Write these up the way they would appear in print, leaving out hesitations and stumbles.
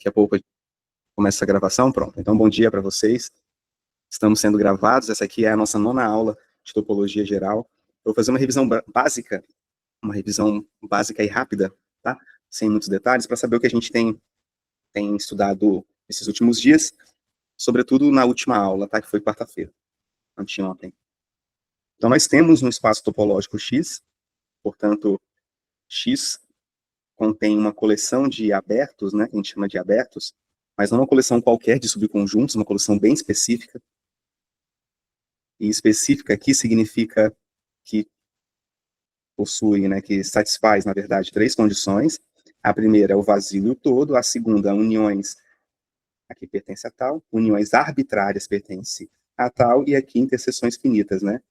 Daqui a pouco começa a gravação, pronto. Então, bom dia para vocês. Estamos sendo gravados, essa aqui é a nossa 9ª aula de topologia geral. Eu vou fazer uma revisão básica e rápida, tá? Sem muitos detalhes, para saber o que a gente tem estudado esses últimos dias, sobretudo na última aula, tá? Que foi quarta-feira, anteontem. Então, nós temos um espaço topológico X, portanto, X contém uma coleção de abertos, né, que a gente chama de abertos, mas não uma coleção qualquer de subconjuntos, uma coleção bem específica. E específica aqui significa que possui, né, que satisfaz, na verdade, 3 condições. A primeira é o vazio e o todo, a segunda, uniões, aqui pertence a tal, uniões arbitrárias pertence a tal, e aqui interseções finitas, né,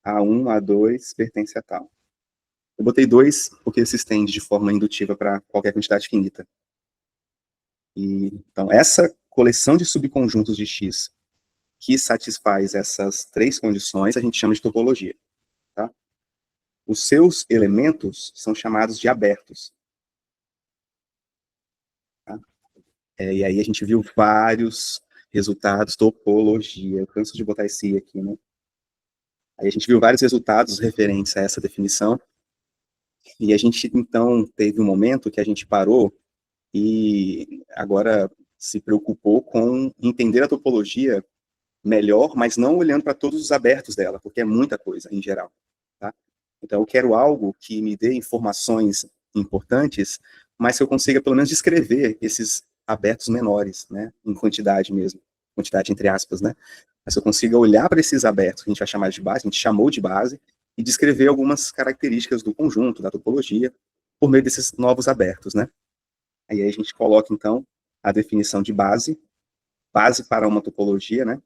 A1, A2 pertence a tal. Eu botei 2 porque se estende de forma indutiva para qualquer quantidade finita. Então, essa coleção de subconjuntos de X que satisfaz essas 3 condições, a gente chama de topologia. Tá? Os seus elementos são chamados de abertos. Tá? E aí a gente viu vários resultados, topologia. Eu canso de botar esse I aqui, né? Aí a gente viu vários resultados referentes a essa definição. E a gente, então, teve um momento que a gente parou e agora se preocupou com entender a topologia melhor, mas não olhando para todos os abertos dela, porque é muita coisa, em geral. Tá? Então, eu quero algo que me dê informações importantes, mas que eu consiga, pelo menos, descrever esses abertos menores, né, em quantidade mesmo, quantidade entre aspas, né, mas eu consiga olhar para esses abertos, que a gente vai chamar de base, a gente chamou de base, e descrever algumas características do conjunto, da topologia, por meio desses novos abertos, né. Aí a gente coloca, então, a definição de base para uma topologia, né,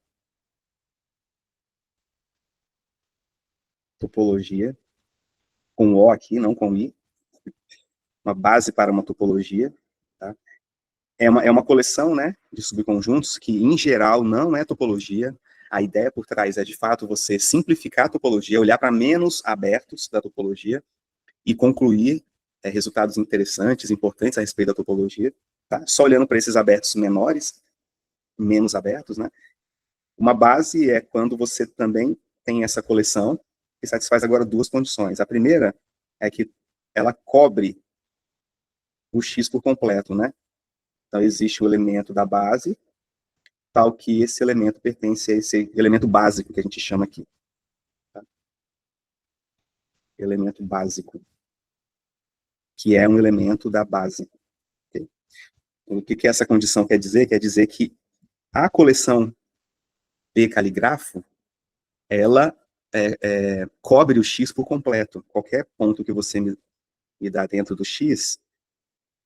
topologia, com O aqui, não com I, uma base para uma topologia, tá? É uma coleção, né, de subconjuntos que, em geral, não é topologia. A ideia por trás é, de fato, você simplificar a topologia, olhar para menos abertos da topologia e concluir resultados interessantes, importantes a respeito da topologia, tá? Só olhando para esses abertos menores, menos abertos, né? Uma base é quando você também tem essa coleção que satisfaz agora 2 condições. A primeira é que ela cobre o X por completo, né? Então, existe o elemento da base, tal que esse elemento pertence a esse elemento básico que a gente chama aqui. Tá? Elemento básico, que é um elemento da base. Okay? O que essa condição quer dizer? Quer dizer que a coleção P caligrafo, ela cobre o X por completo. Qualquer ponto que você me dá dentro do X,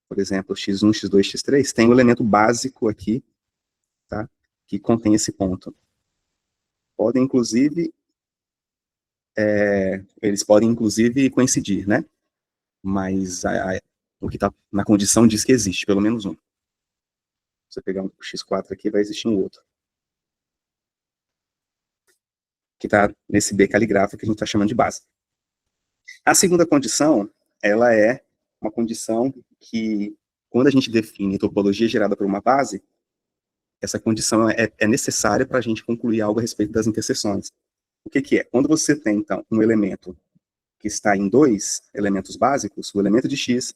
por exemplo, X1, X2, X3, tem um elemento básico aqui, tá? Que contém esse ponto. Podem, inclusive, eles podem, inclusive, coincidir, né? Mas o que está na condição diz que existe, pelo menos um. Se você pegar um X4 aqui, vai existir um outro. Que está nesse B caligráfico que a gente está chamando de base. A segunda condição, ela é uma condição que, quando a gente define topologia gerada por uma base, essa condição é necessária para a gente concluir algo a respeito das interseções. O que é? Quando você tem, então, um elemento que está em 2 elementos básicos, o elemento de X,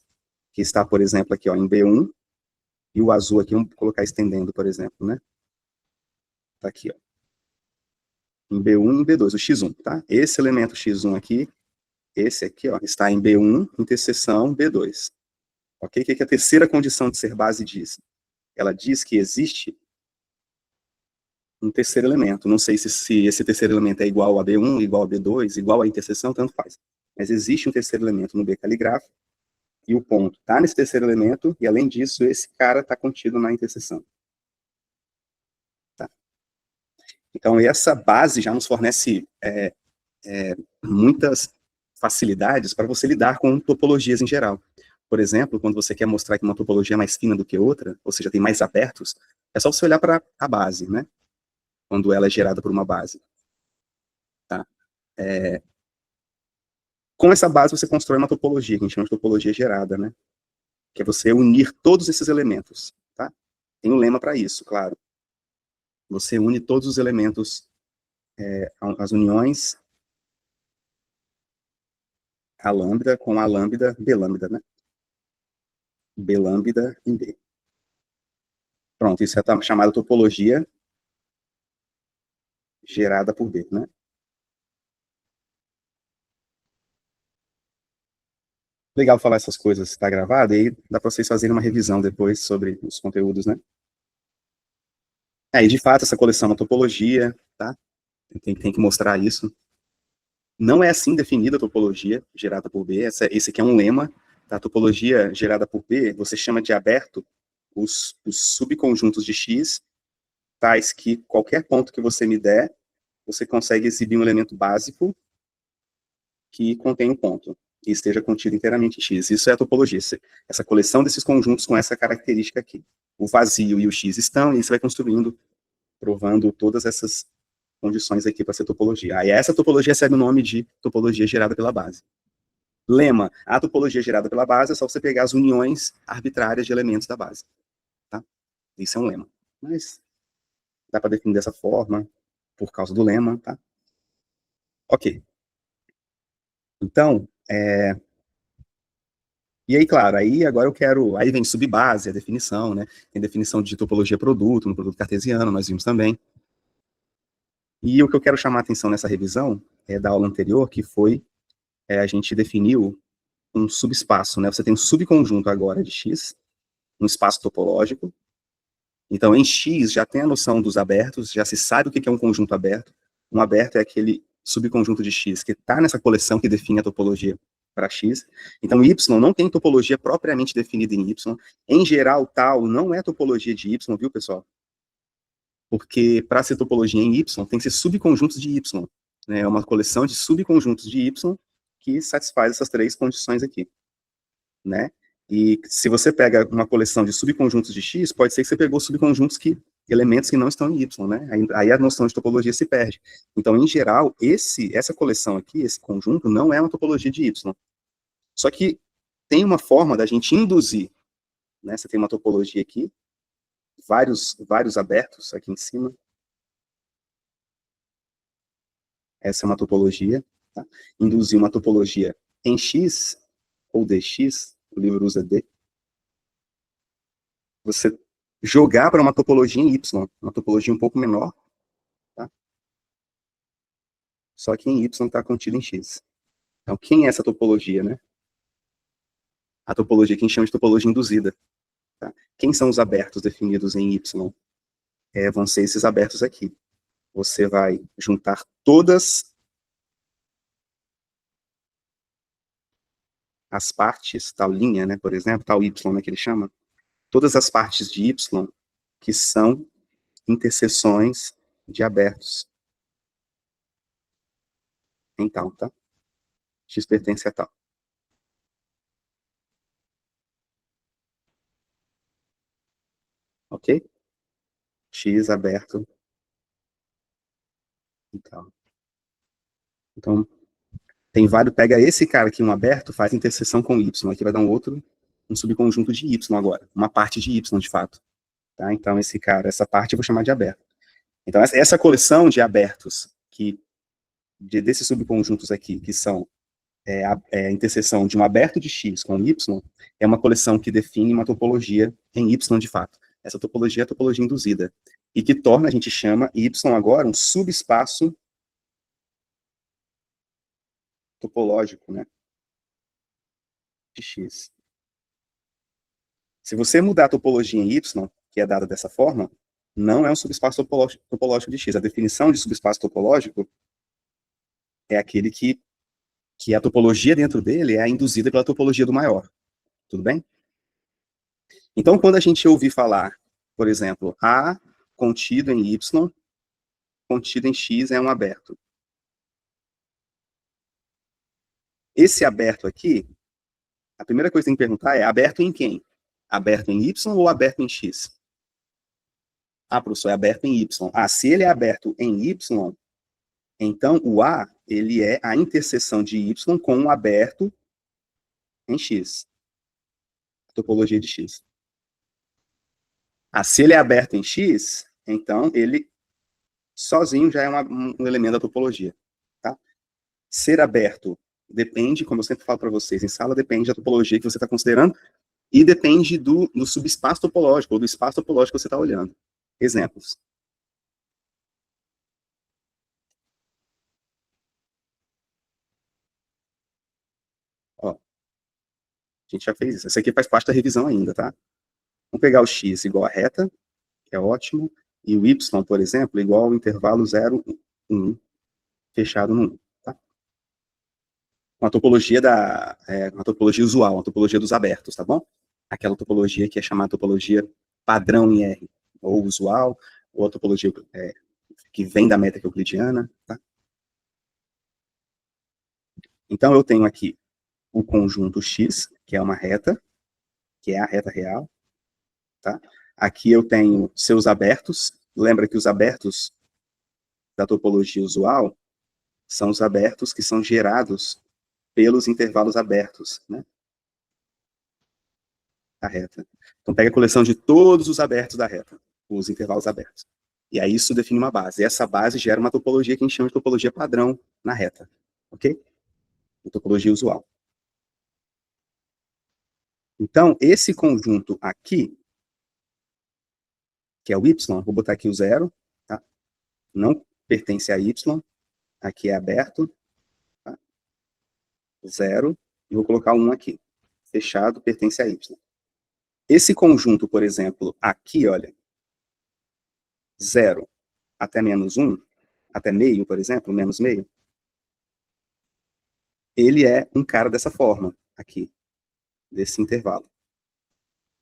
que está, por exemplo, aqui ó, em B1, e o azul aqui, vamos colocar estendendo, por exemplo, né? Está aqui, ó. Em B1 e em B2, o X1, tá? Esse elemento X1 aqui, esse aqui, ó, está em B1, interseção B2. Ok? O que a terceira condição de ser base diz? Ela diz que existe um terceiro elemento. Não sei se esse terceiro elemento é igual a B1, igual a B2, igual à interseção, tanto faz. Mas existe um terceiro elemento no B caligráfico, e o ponto está nesse terceiro elemento, e além disso, esse cara está contido na interseção. Tá? Então, essa base já nos fornece muitas facilidades para você lidar com topologias em geral. Por exemplo, quando você quer mostrar que uma topologia é mais fina do que outra, ou seja, tem mais abertos, é só você olhar para a base, né? Quando ela é gerada por uma base. Tá? Com essa base, você constrói uma topologia, que a gente chama de topologia gerada, né? Que é você unir todos esses elementos, tá? Tem um lema para isso, claro. Você une todos os elementos, as uniões, a lambda com a lambda, B lambda, né? B lambda em B. Pronto, isso é chamada topologia gerada por B, né? Legal falar essas coisas, está gravado, e aí dá para vocês fazerem uma revisão depois sobre os conteúdos, né? E de fato, essa coleção é uma topologia, tá? Tem que mostrar isso. Não é assim definida a topologia gerada por B, esse aqui é um lema, tá? A topologia gerada por B, você chama de aberto os subconjuntos de X, tais que qualquer ponto que você me der, você consegue exibir um elemento básico que contém um ponto e esteja contido inteiramente em X. Isso é a topologia, essa coleção desses conjuntos com essa característica aqui. O vazio e o X estão, e aí você vai construindo, provando todas essas condições aqui para ser topologia. Aí essa topologia recebe o nome de topologia gerada pela base. Lema: a topologia gerada pela base é só você pegar as uniões arbitrárias de elementos da base. Tá? Isso é um lema. Mas dá para definir dessa forma, por causa do lema, tá? Ok. Então, e aí, claro, aí agora eu quero, aí vem subbase, a definição, né? Tem definição de topologia produto, no produto cartesiano, nós vimos também. E o que eu quero chamar a atenção nessa revisão é da aula anterior, que foi, a gente definiu um subespaço, né? Você tem um subconjunto agora de X, um espaço topológico. Então, em X já tem a noção dos abertos, já se sabe o que é um conjunto aberto. Um aberto é aquele subconjunto de X que está nessa coleção que define a topologia para X. Então, Y não tem topologia propriamente definida em Y. Em geral, tal não é topologia de Y, viu, pessoal? Porque para ser topologia em Y, tem que ser subconjuntos de Y. Né? É uma coleção de subconjuntos de Y que satisfaz essas três condições aqui. Né? E se você pega uma coleção de subconjuntos de X, pode ser que você pegou subconjuntos elementos que não estão em Y, né? Aí a noção de topologia se perde. Então, em geral, essa coleção aqui, esse conjunto, não é uma topologia de Y. Só que tem uma forma da gente induzir, né? Você tem uma topologia aqui, vários abertos aqui em cima. Essa é uma topologia, tá? Induzir uma topologia em X, ou dx, o livro usa D, você jogar para uma topologia em Y, uma topologia um pouco menor, tá? Só que em Y está contido em X. Então, quem é essa topologia, né? A topologia que a gente chama de topologia induzida. Tá? Quem são os abertos definidos em Y? Vão ser esses abertos aqui. Você vai juntar todas as partes, tal linha, né, por exemplo, tal Y, né, que ele chama, todas as partes de Y que são interseções de abertos em tal, tá? X pertence a tal. Ok? X aberto e tal. Então, tem vários, pega esse cara aqui, um aberto, faz interseção com Y, aqui vai dar um subconjunto de Y agora, uma parte de Y, de fato. Tá? Então, esse cara, essa parte eu vou chamar de aberto. Então, essa coleção de abertos, desses subconjuntos aqui, que são a interseção de um aberto de X com Y, é uma coleção que define uma topologia em Y de fato. Essa topologia é a topologia induzida, e que torna, a gente chama Y agora um subespaço topológico, né, de X. Se você mudar a topologia em Y, que é dada dessa forma, não é um subespaço topológico de X. A definição de subespaço topológico é aquele que a topologia dentro dele é induzida pela topologia do maior. Tudo bem? Então, quando a gente ouvir falar, por exemplo, A contido em Y, contido em X é um aberto. Esse aberto aqui, a primeira coisa que tem que perguntar é aberto em quem? Aberto em Y ou aberto em X? Ah, professor, é aberto em Y. Ah, se ele é aberto em Y, então o A, ele é a interseção de Y com um aberto em X. A topologia de X. Se ele é aberto em X, então ele sozinho já é um elemento da topologia. Tá? Ser aberto depende, como eu sempre falo para vocês, em sala depende da topologia que você está considerando e depende do subespaço topológico, ou do espaço topológico que você está olhando. Exemplos. Ó, a gente já fez isso. Esse aqui faz parte da revisão ainda, tá? Vamos pegar o x igual a reta, que é ótimo, e o y, por exemplo, igual ao intervalo 0, 1, fechado no 1. Tá? Uma topologia uma topologia usual, uma topologia dos abertos, tá bom? Aquela topologia que é chamada topologia padrão em R, ou usual, ou a topologia que vem da métrica euclidiana, tá? Então, eu tenho aqui o conjunto X, que é uma reta, que é a reta real, tá? Aqui eu tenho seus abertos. Lembra que os abertos da topologia usual são os abertos que são gerados pelos intervalos abertos, né? Da reta. Então, pega a coleção de todos os abertos da reta, os intervalos abertos. E aí isso define uma base. E essa base gera uma topologia que a gente chama de topologia padrão na reta, ok? Uma topologia usual. Então, esse conjunto aqui, que é o y, vou botar aqui o 0, tá? Não pertence a y, aqui é aberto, tá? 0, e vou colocar 1 aqui. Fechado, pertence a y. Esse conjunto, por exemplo, aqui, olha, 0 até menos 1, até meio, por exemplo, menos meio, ele é um cara dessa forma, aqui, desse intervalo.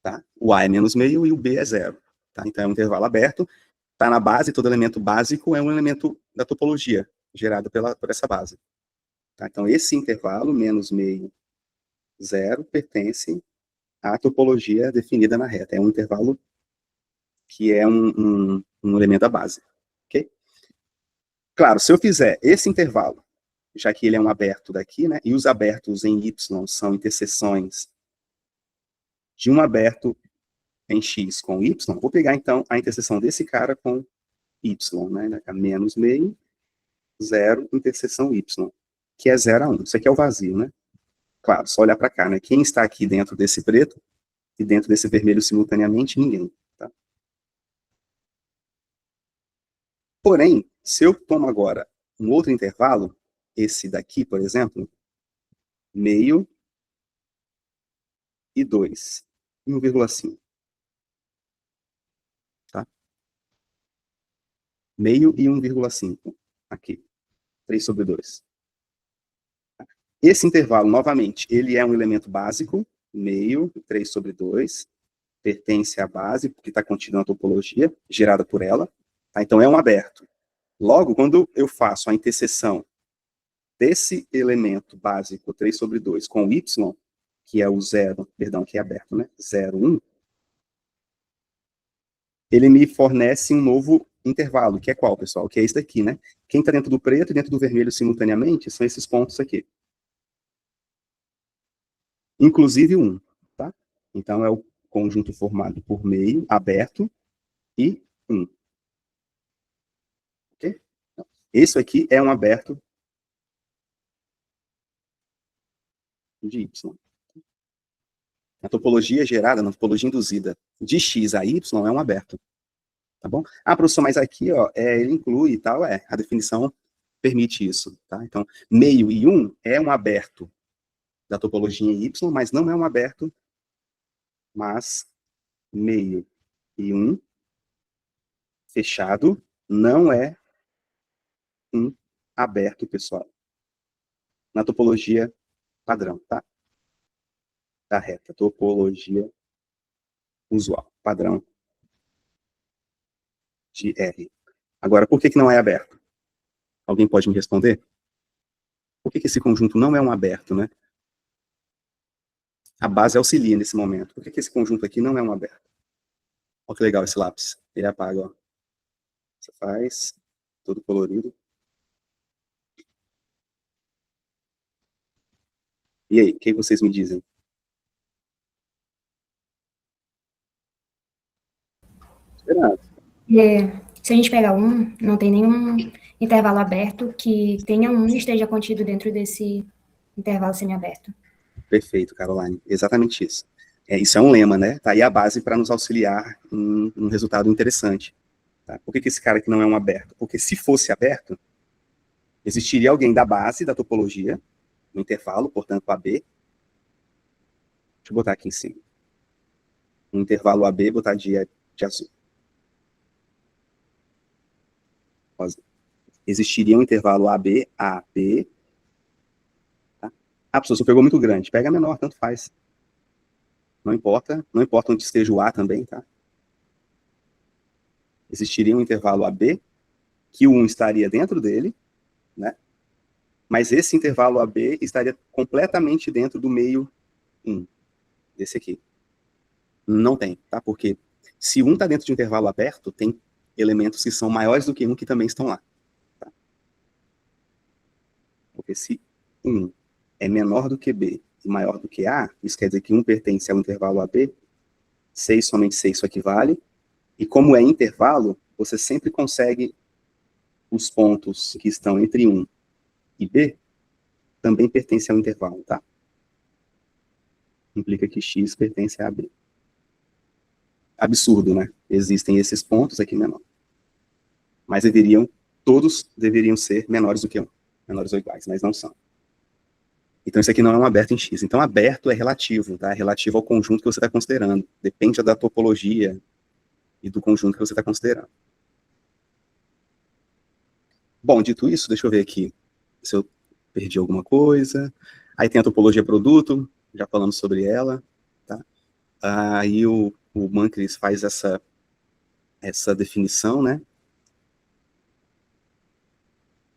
Tá? O A é menos meio e o B é 0. Tá? Então é um intervalo aberto, está na base, todo elemento básico é um elemento da topologia, gerado por essa base. Tá? Então esse intervalo, menos meio, 0, pertence à topologia definida na reta. É um intervalo que é um elemento da base. Ok? Claro, se eu fizer esse intervalo, já que ele é um aberto daqui, né, e os abertos em Y são interseções de um aberto em X com Y, vou pegar então a interseção desse cara com Y, né, menos meio, 0, interseção Y, que é 0 a 1. Isso aqui é o vazio, né? Claro, só olhar para cá, né? Quem está aqui dentro desse preto e dentro desse vermelho simultaneamente? Ninguém. Tá? Porém, se eu tomo agora um outro intervalo, esse daqui, por exemplo, meio e 2, 1,5. Tá? Meio e 1,5. Aqui, 3 sobre 2. Esse intervalo, novamente, ele é um elemento básico, meio, 3 sobre 2, pertence à base, porque está contida na topologia, gerada por ela. Tá? Então, é um aberto. Logo, quando eu faço a interseção desse elemento básico, 3 sobre 2, com o y, que é o 0, perdão, que é aberto, né? 0, 1, ele me fornece um novo intervalo, que é qual, pessoal? Que é esse daqui, né? Quem está dentro do preto e dentro do vermelho simultaneamente são esses pontos aqui. Inclusive 1, tá? Então, é o conjunto formado por meio, aberto, e 1. Ok? Esse aqui é um aberto de Y. A topologia gerada, na topologia induzida de X a Y é um aberto. Tá bom? Ah, professor, mas aqui, ó, ele inclui e tal, a definição permite isso, tá? Então, meio e 1 é um aberto da topologia em Y, mas não é um aberto, mas meio e 1 fechado não é um aberto, pessoal. Na topologia padrão, tá? Da reta, topologia usual, padrão de R. Agora, por que não é aberto? Alguém pode me responder? Por que esse conjunto não é um aberto, né? A base auxilia nesse momento. Por que esse conjunto aqui não é um aberto? Olha que legal esse lápis. Ele apaga, ó. Você faz, todo colorido. E aí, o que vocês me dizem? esperando. Se a gente pegar não tem nenhum intervalo aberto que tenha e esteja contido dentro desse intervalo semiaberto. Perfeito, Caroline. Exatamente isso. Isso é um lema, né? Tá aí a base para nos auxiliar em um resultado interessante. Tá? Por que esse cara aqui não é um aberto? Porque se fosse aberto, existiria alguém da base da topologia, no intervalo, portanto, AB. Deixa eu botar aqui em cima. No intervalo AB, botar de azul. Existiria um intervalo AB, AB. Tá? Ah, professor, você pegou muito grande. Pega menor, tanto faz. Não importa onde esteja o A também, tá? Existiria um intervalo AB, que o 1 estaria dentro dele, né? Mas esse intervalo AB estaria completamente dentro do meio 1, desse aqui. Não tem, tá? Porque se 1 está dentro de um intervalo aberto, tem elementos que são maiores do que 1 que também estão lá. Tá? Porque se 1 é menor do que B e maior do que A, isso quer dizer que 1 pertence ao intervalo AB, 6, somente 6 isso equivale, e como é intervalo, você sempre consegue os pontos que estão entre 1 e B, também pertencem ao intervalo, tá? Implica que X pertence a B. Absurdo, né? Existem esses pontos aqui menor. Mas todos deveriam ser menores do que 1, menores ou iguais, mas não são. Então isso aqui não é um aberto em X. Então aberto é relativo, tá? É relativo ao conjunto que você está considerando. Depende da topologia e do conjunto que você está considerando. Bom, dito isso, deixa eu ver aqui se eu perdi alguma coisa. Aí tem a topologia produto, já falamos sobre ela, tá? Aí o Mancris faz essa definição, né?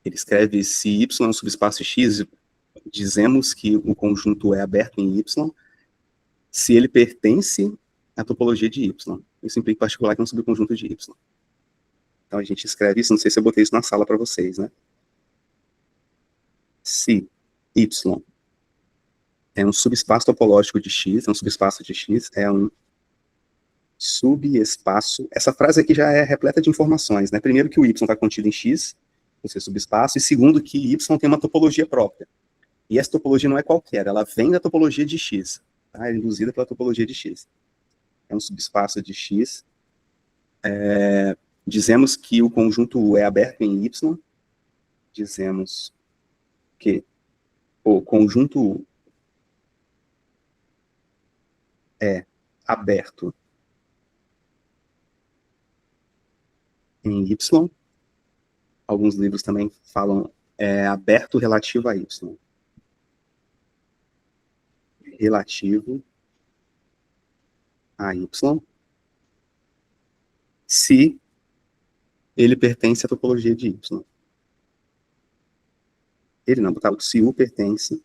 Ele escreve se Y é um subespaço X, dizemos que o conjunto é aberto em Y, se ele pertence à topologia de Y. Isso implica em particular que é um subconjunto de Y. Então a gente escreve isso, não sei se eu botei isso na sala para vocês, né? Se Y é um subespaço topológico de X, é um subespaço de X, é um subespaço. Essa frase aqui já é repleta de informações, né? Primeiro que o Y está contido em X, por ser subespaço, e segundo que Y tem uma topologia própria. E essa topologia não é qualquer, ela vem da topologia de X, tá? É induzida pela topologia de X. É um subespaço de X. Dizemos que o conjunto é aberto em Y. Dizemos que o conjunto é aberto em Y. Alguns livros também falam aberto relativo a Y. Relativo a Y. Se ele pertence à topologia de Y. Ele não, tá? Se U pertence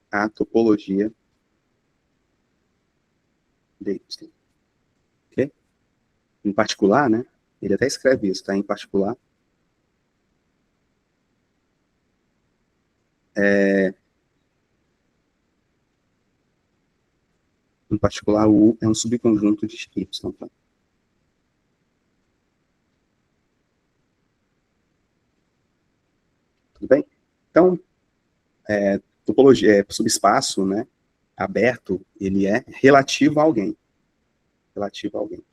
à topologia de Y. Ok? Em particular, né? Ele até escreve isso, tá? Em particular. Em particular, o U é um subconjunto de Y. Tá? Tudo bem? Então, topologia, subespaço, né? Aberto, ele é relativo a alguém. Relativo a alguém.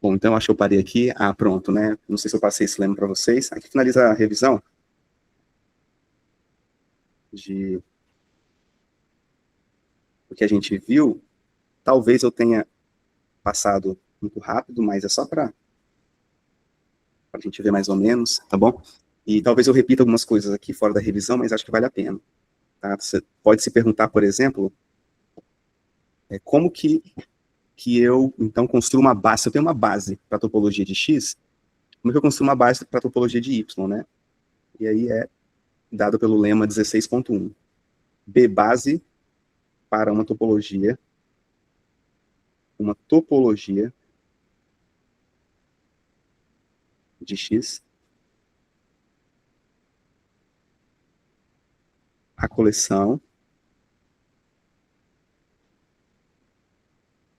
Bom, então acho que eu parei aqui. Ah, pronto, né? Não sei se eu passei esse lema para vocês. Aqui finaliza a revisão de o que a gente viu. Talvez eu tenha passado muito rápido, mas é só para a gente ver mais ou menos, tá bom? E talvez eu repita algumas coisas aqui fora da revisão, mas acho que vale a pena. Tá? Você pode se perguntar, por exemplo, como que eu, então, construo uma base. Se eu tenho uma base para a topologia de X, como é que eu construo uma base para a topologia de Y, né? E aí é dado pelo lema 16.1. B base para uma topologia de X coleção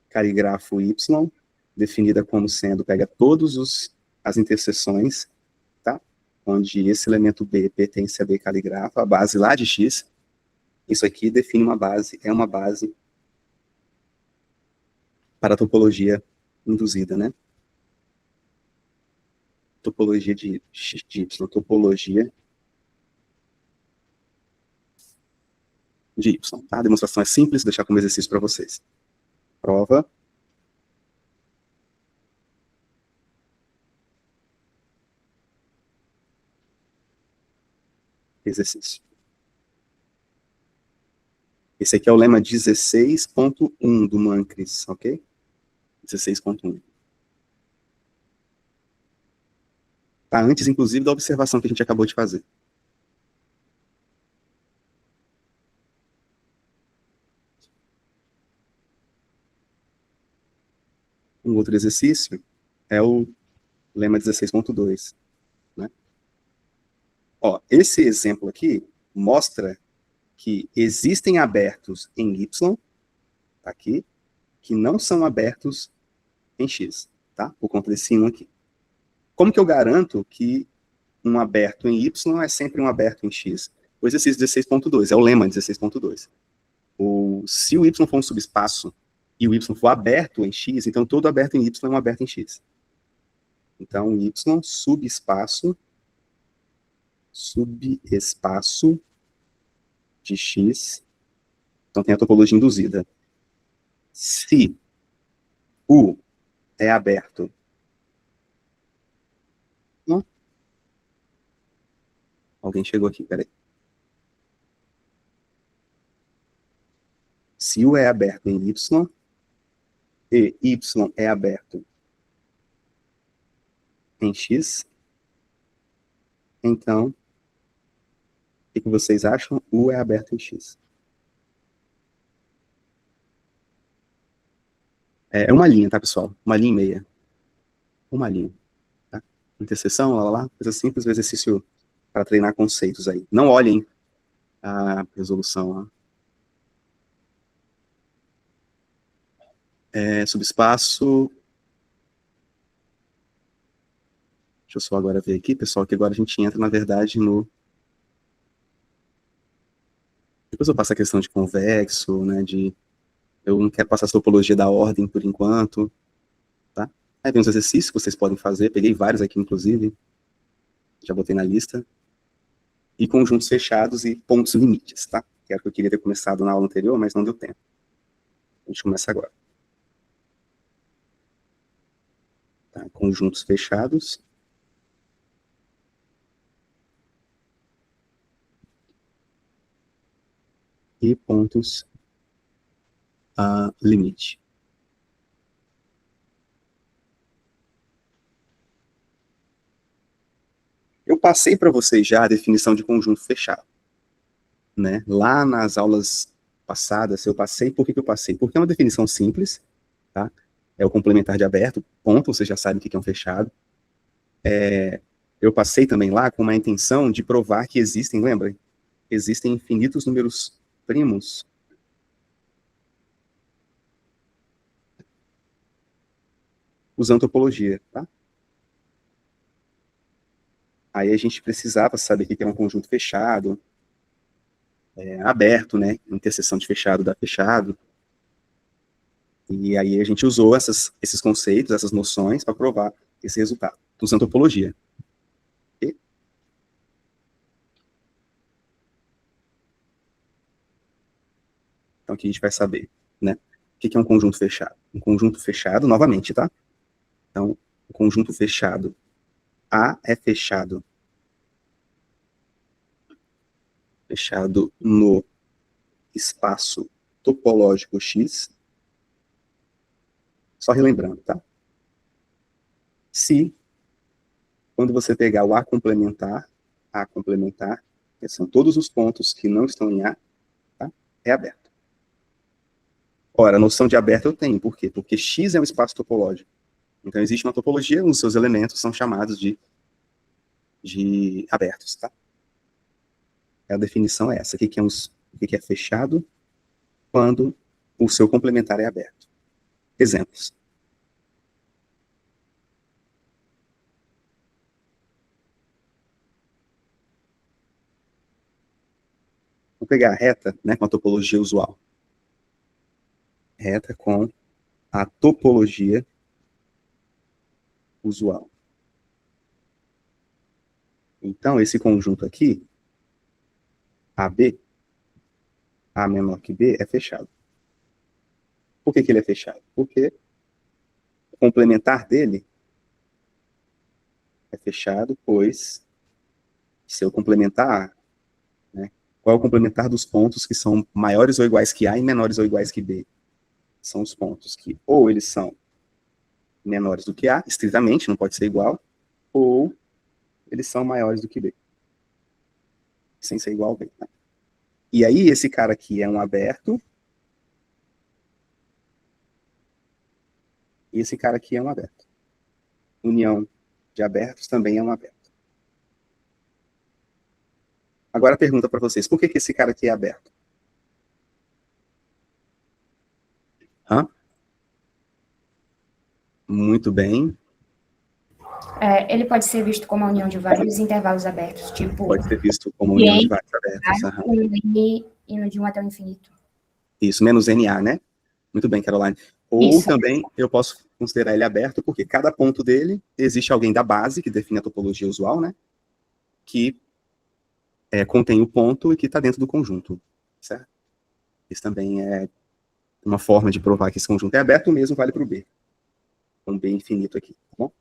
caligrafo Y, definida como sendo, pega todas as interseções, tá? Onde esse elemento B pertence a B caligrafo, a base lá de X. Isso aqui define uma base, é uma base para a topologia induzida, né? Topologia de Y, topologia de Y, tá? A demonstração é simples, vou deixar como exercício para vocês. Prova. Exercício. Esse aqui é o lema 16.1 do Mancris, ok? 16.1. Tá antes, inclusive, da observação que a gente acabou de fazer. Um outro exercício é o lema 16.2, né? Ó, esse exemplo aqui mostra que existem abertos em Y, tá aqui, que não são abertos em X, tá? Por conta desse 1 aqui. Como que eu garanto que um aberto em Y é sempre um aberto em X? O exercício 16.2, é o lema 16.2. Se o Y for um subespaço e o Y for aberto em X, então todo aberto em Y é um aberto em X. Então, Y subespaço de X, então tem a topologia induzida. Se U é aberto, não? Alguém chegou aqui, peraí. Se U é aberto em Y, e Y é aberto em X, então, o que vocês acham? U é aberto em X. É uma linha, tá, pessoal? Uma linha e meia. Uma linha. Tá? Interseção, lá, coisa simples, o exercício para treinar conceitos aí. Não olhem a resolução lá. Subespaço. Deixa eu só agora ver aqui, pessoal, que agora a gente entra, na verdade, no... Depois eu passo a questão de convexo, né, eu não quero passar a topologia da ordem por enquanto, tá? Aí vem os exercícios que vocês podem fazer, peguei vários aqui, inclusive, já botei na lista. E conjuntos fechados e pontos limites, tá? Que era o que eu queria ter começado na aula anterior, mas não deu tempo. A gente começa agora. Tá? Conjuntos fechados. E pontos limite. Eu passei para vocês já a definição de conjunto fechado, né? Lá nas aulas passadas, eu passei. Por que eu passei? Porque é uma definição simples, tá? É o complementar de aberto, ponto, vocês já sabem o que é um fechado. Eu passei também lá com uma intenção de provar que existem, lembra? Existem infinitos números primos usando topologia, tá? Aí a gente precisava saber o que é um conjunto fechado, aberto, né? Interseção de fechado dá fechado. E aí a gente usou esses conceitos, essas noções, para provar esse resultado, usando topologia. Okay? Então aqui a gente vai saber, né? O que é um conjunto fechado? Um conjunto fechado, novamente, tá? Então, o conjunto fechado, A é fechado no espaço topológico X. Só relembrando, tá? Se, quando você pegar o A complementar, que são todos os pontos que não estão em A, tá? É aberto. Ora, a noção de aberto eu tenho. Por quê? Porque X é um espaço topológico. Então, existe uma topologia, os seus elementos são chamados de abertos, tá? A definição é essa. O que é fechado quando o seu complementar é aberto. Exemplos. Vou pegar a reta, né, com a topologia usual. Reta com a topologia usual. Então, esse conjunto aqui, AB, A menor que B, é fechado. Por que ele é fechado? Porque o complementar dele é fechado, pois seu complementar A, né? Qual é o complementar dos pontos que são maiores ou iguais que A e menores ou iguais que B? São os pontos que ou eles são menores do que A, estritamente, não pode ser igual, ou eles são maiores do que B, sem ser igual a B. Tá? E aí, esse cara aqui é um aberto, e esse cara aqui é um aberto. União de abertos também é um aberto. Agora, a pergunta para vocês, por que esse cara aqui é aberto? Hã? Muito bem. Ele pode ser visto como a união de vários intervalos abertos, tipo Pode ser visto como união de vários abertos. indo de 1 até o infinito. Isso, menos NA, né? Muito bem, Caroline. Ou Isso. também eu posso considerar ele aberto, porque cada ponto dele existe alguém da base, que define a topologia usual, né? Que contém o ponto e que está dentro do conjunto, certo? Isso também é uma forma de provar que esse conjunto é aberto, o mesmo vale para o B. Um B infinito aqui, tá bom?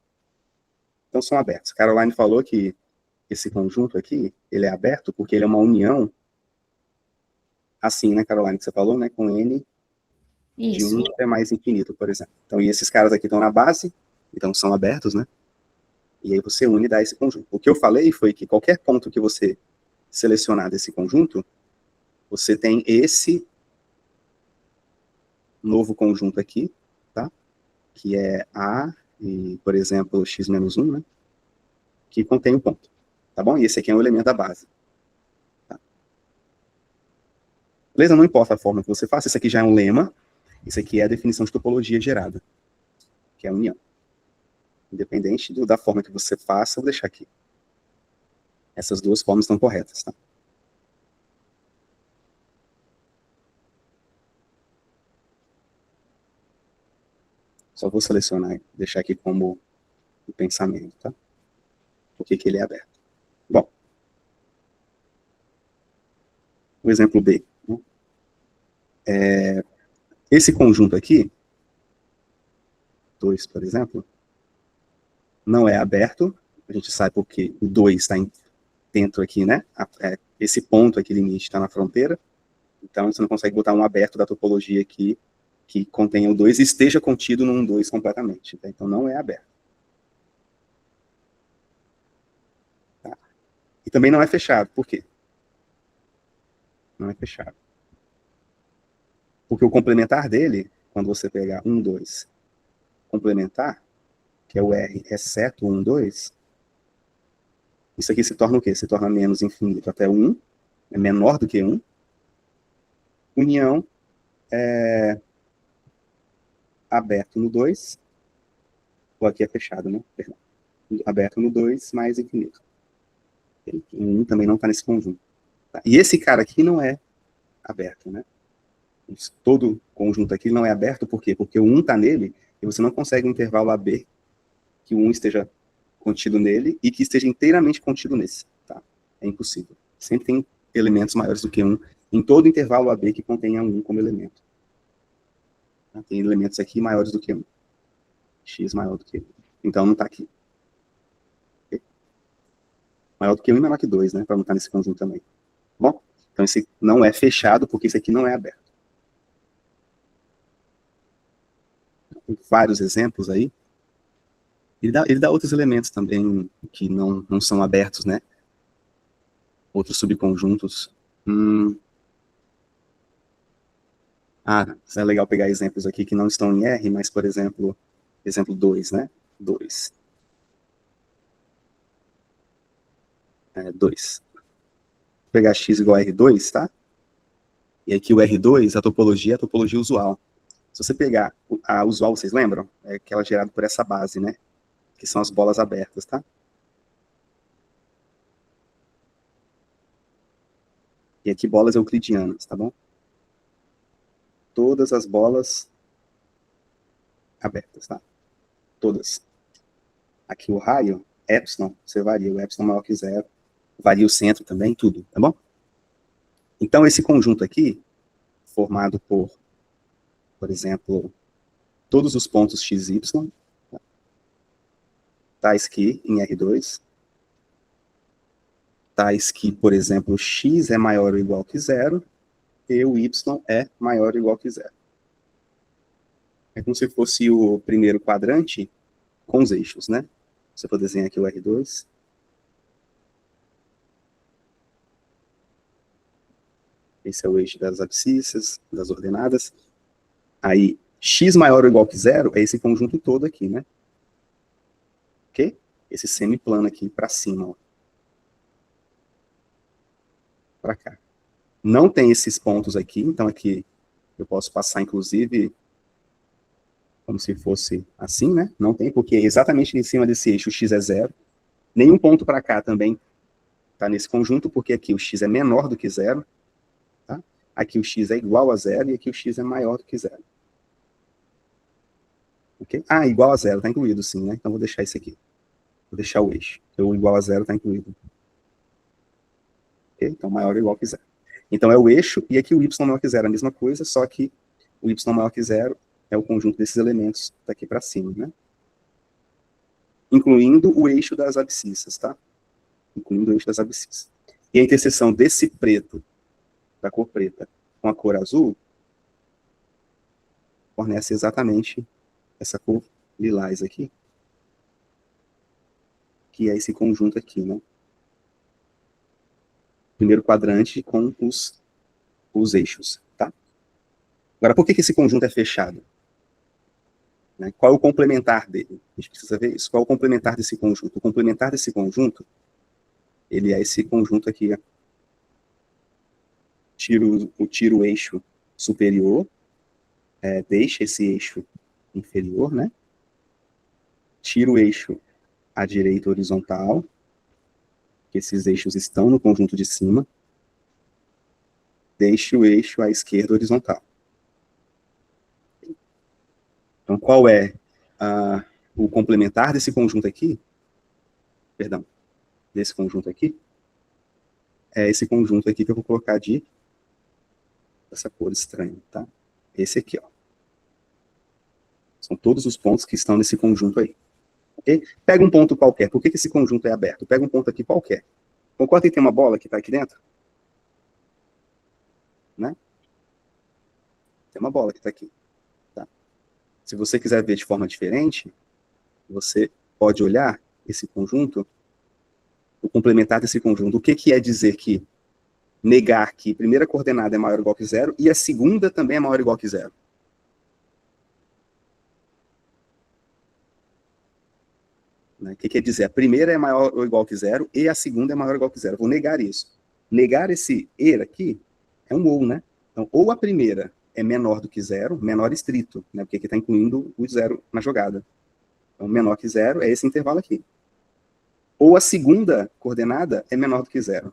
Então são abertos. Caroline falou que esse conjunto aqui, ele é aberto porque ele é uma união, assim, né, Caroline, que você falou, né, com N de 1 até mais infinito, por exemplo. Então, e esses caras aqui estão na base, então são abertos, né? E aí você une e dá esse conjunto. O que eu falei foi que qualquer ponto que você selecionar desse conjunto, você tem esse novo conjunto aqui, tá? Que é A e, por exemplo, x menos 1, né? Que contém o ponto, tá bom? E esse aqui é um elemento da base. Tá? Beleza? Não importa a forma que você faça, esse aqui já é um lema, isso aqui é a definição de topologia gerada, que é a união. Independente da forma que você faça, eu vou deixar aqui. Essas duas formas estão corretas, tá? Só vou selecionar e deixar aqui como o pensamento, tá? Por que ele é aberto. Bom. O exemplo B. Né? Esse conjunto aqui, 2, por exemplo, não é aberto. A gente sabe porque o 2 está dentro aqui, né? Esse ponto aqui limite está na fronteira. Então, você não consegue botar um aberto da topologia aqui que contenha o 2 e esteja contido num 2 completamente. Tá? Então, não é aberto. Tá? E também não é fechado. Por quê? Não é fechado. Porque o complementar dele, quando você pegar 1, 2, complementar, que é o R, exceto 1, 2, isso aqui se torna o quê? Se torna menos infinito até 1, é menor do que 1. União aberto no 2, ou aqui é fechado, né? Perdão. Aberto no 2 mais infinito. O 1 também não está nesse conjunto. Tá? E esse cara aqui não é aberto, né? Todo conjunto aqui não é aberto, por quê? Porque o 1 está nele, e você não consegue um intervalo AB que o 1 esteja contido nele e que esteja inteiramente contido nesse. Tá? É impossível. Sempre tem elementos maiores do que 1 em todo intervalo AB que contenha 1 como elemento. Tá? Tem elementos aqui maiores do que 1. X maior do que 1. Então não está aqui. Okay? Maior do que 1 e menor que 2, né? Para não estar nesse conjunto também. Bom, então esse não é fechado porque esse aqui não é aberto. Tem vários exemplos aí. Ele dá outros elementos também que não são abertos, né? Outros subconjuntos. É legal pegar exemplos aqui que não estão em R, mas, por exemplo, exemplo 2, né? 2. 2. pegar x igual a R2, tá? E aqui o R2, a topologia é a topologia usual. Se você pegar a usual, vocês lembram? É aquela gerada por essa base, né? Que são as bolas abertas, tá? E aqui bolas euclidianas, tá bom? Todas as bolas abertas, tá? Todas. Aqui o raio, epsilon, você varia, o epsilon maior que zero, varia o centro também, tudo, tá bom? Então, esse conjunto aqui, formado por exemplo, todos os pontos x, y, tais que em R2, tais que, por exemplo, x é maior ou igual que zero, e o y é maior ou igual que zero. É como se fosse o primeiro quadrante com os eixos, né? Se eu for desenhar aqui o R2. Esse é o eixo das abscissas, das ordenadas. Aí, x maior ou igual que zero é esse conjunto todo aqui, né? Ok? Esse semiplano aqui para cima, ó. Para cá. Não tem esses pontos aqui, então aqui eu posso passar, inclusive, como se fosse assim, né? Não tem, porque exatamente em cima desse eixo o x é zero. Nenhum ponto para cá também está nesse conjunto, porque aqui o x é menor do que zero. Tá? Aqui o x é igual a zero e aqui o x é maior do que zero. Okay? Ah, igual a zero, está incluído sim, né? Então vou deixar isso aqui. Vou deixar o eixo. O igual a zero está incluído. Okay? Então maior ou igual que zero. Então é o eixo, e aqui o y maior que zero é a mesma coisa, só que o y maior que zero é o conjunto desses elementos daqui para cima, né? Incluindo o eixo das abscissas, tá? Incluindo o eixo das abscissas. E a interseção desse preto, da cor preta, com a cor azul, fornece exatamente essa cor lilás aqui, que é esse conjunto aqui, né? Primeiro quadrante com os eixos, tá? Agora, por que esse conjunto é fechado? Né? Qual é o complementar dele? A gente precisa ver isso. Qual é o complementar desse conjunto? O complementar desse conjunto, ele é esse conjunto aqui, ó. Tiro o eixo superior, deixa esse eixo inferior, né? Tiro o eixo à direita horizontal, que esses eixos estão no conjunto de cima, deixe o eixo à esquerda horizontal. Então, qual é o complementar desse conjunto aqui? Perdão, desse conjunto aqui? É esse conjunto aqui que eu vou colocar de essa cor estranha, tá? Esse aqui, ó. São todos os pontos que estão nesse conjunto aí. Okay? Pega um ponto qualquer. Por que esse conjunto é aberto? Pega um ponto aqui qualquer. Concorda que tem uma bola que está aqui dentro? Né? Tem uma bola que está aqui. Tá? Se você quiser ver de forma diferente, você pode olhar esse conjunto, o complementar desse conjunto. O que é dizer que negar que a primeira coordenada é maior ou igual que zero e a segunda também é maior ou igual que zero? Né? O que quer dizer? A primeira é maior ou igual que zero e a segunda é maior ou igual que zero. Vou negar isso. Negar esse er aqui é um ou, né? Então, ou a primeira é menor do que zero, menor estrito, né? Porque aqui está incluindo o zero na jogada. Então, menor que zero é esse intervalo aqui. Ou a segunda coordenada é menor do que zero.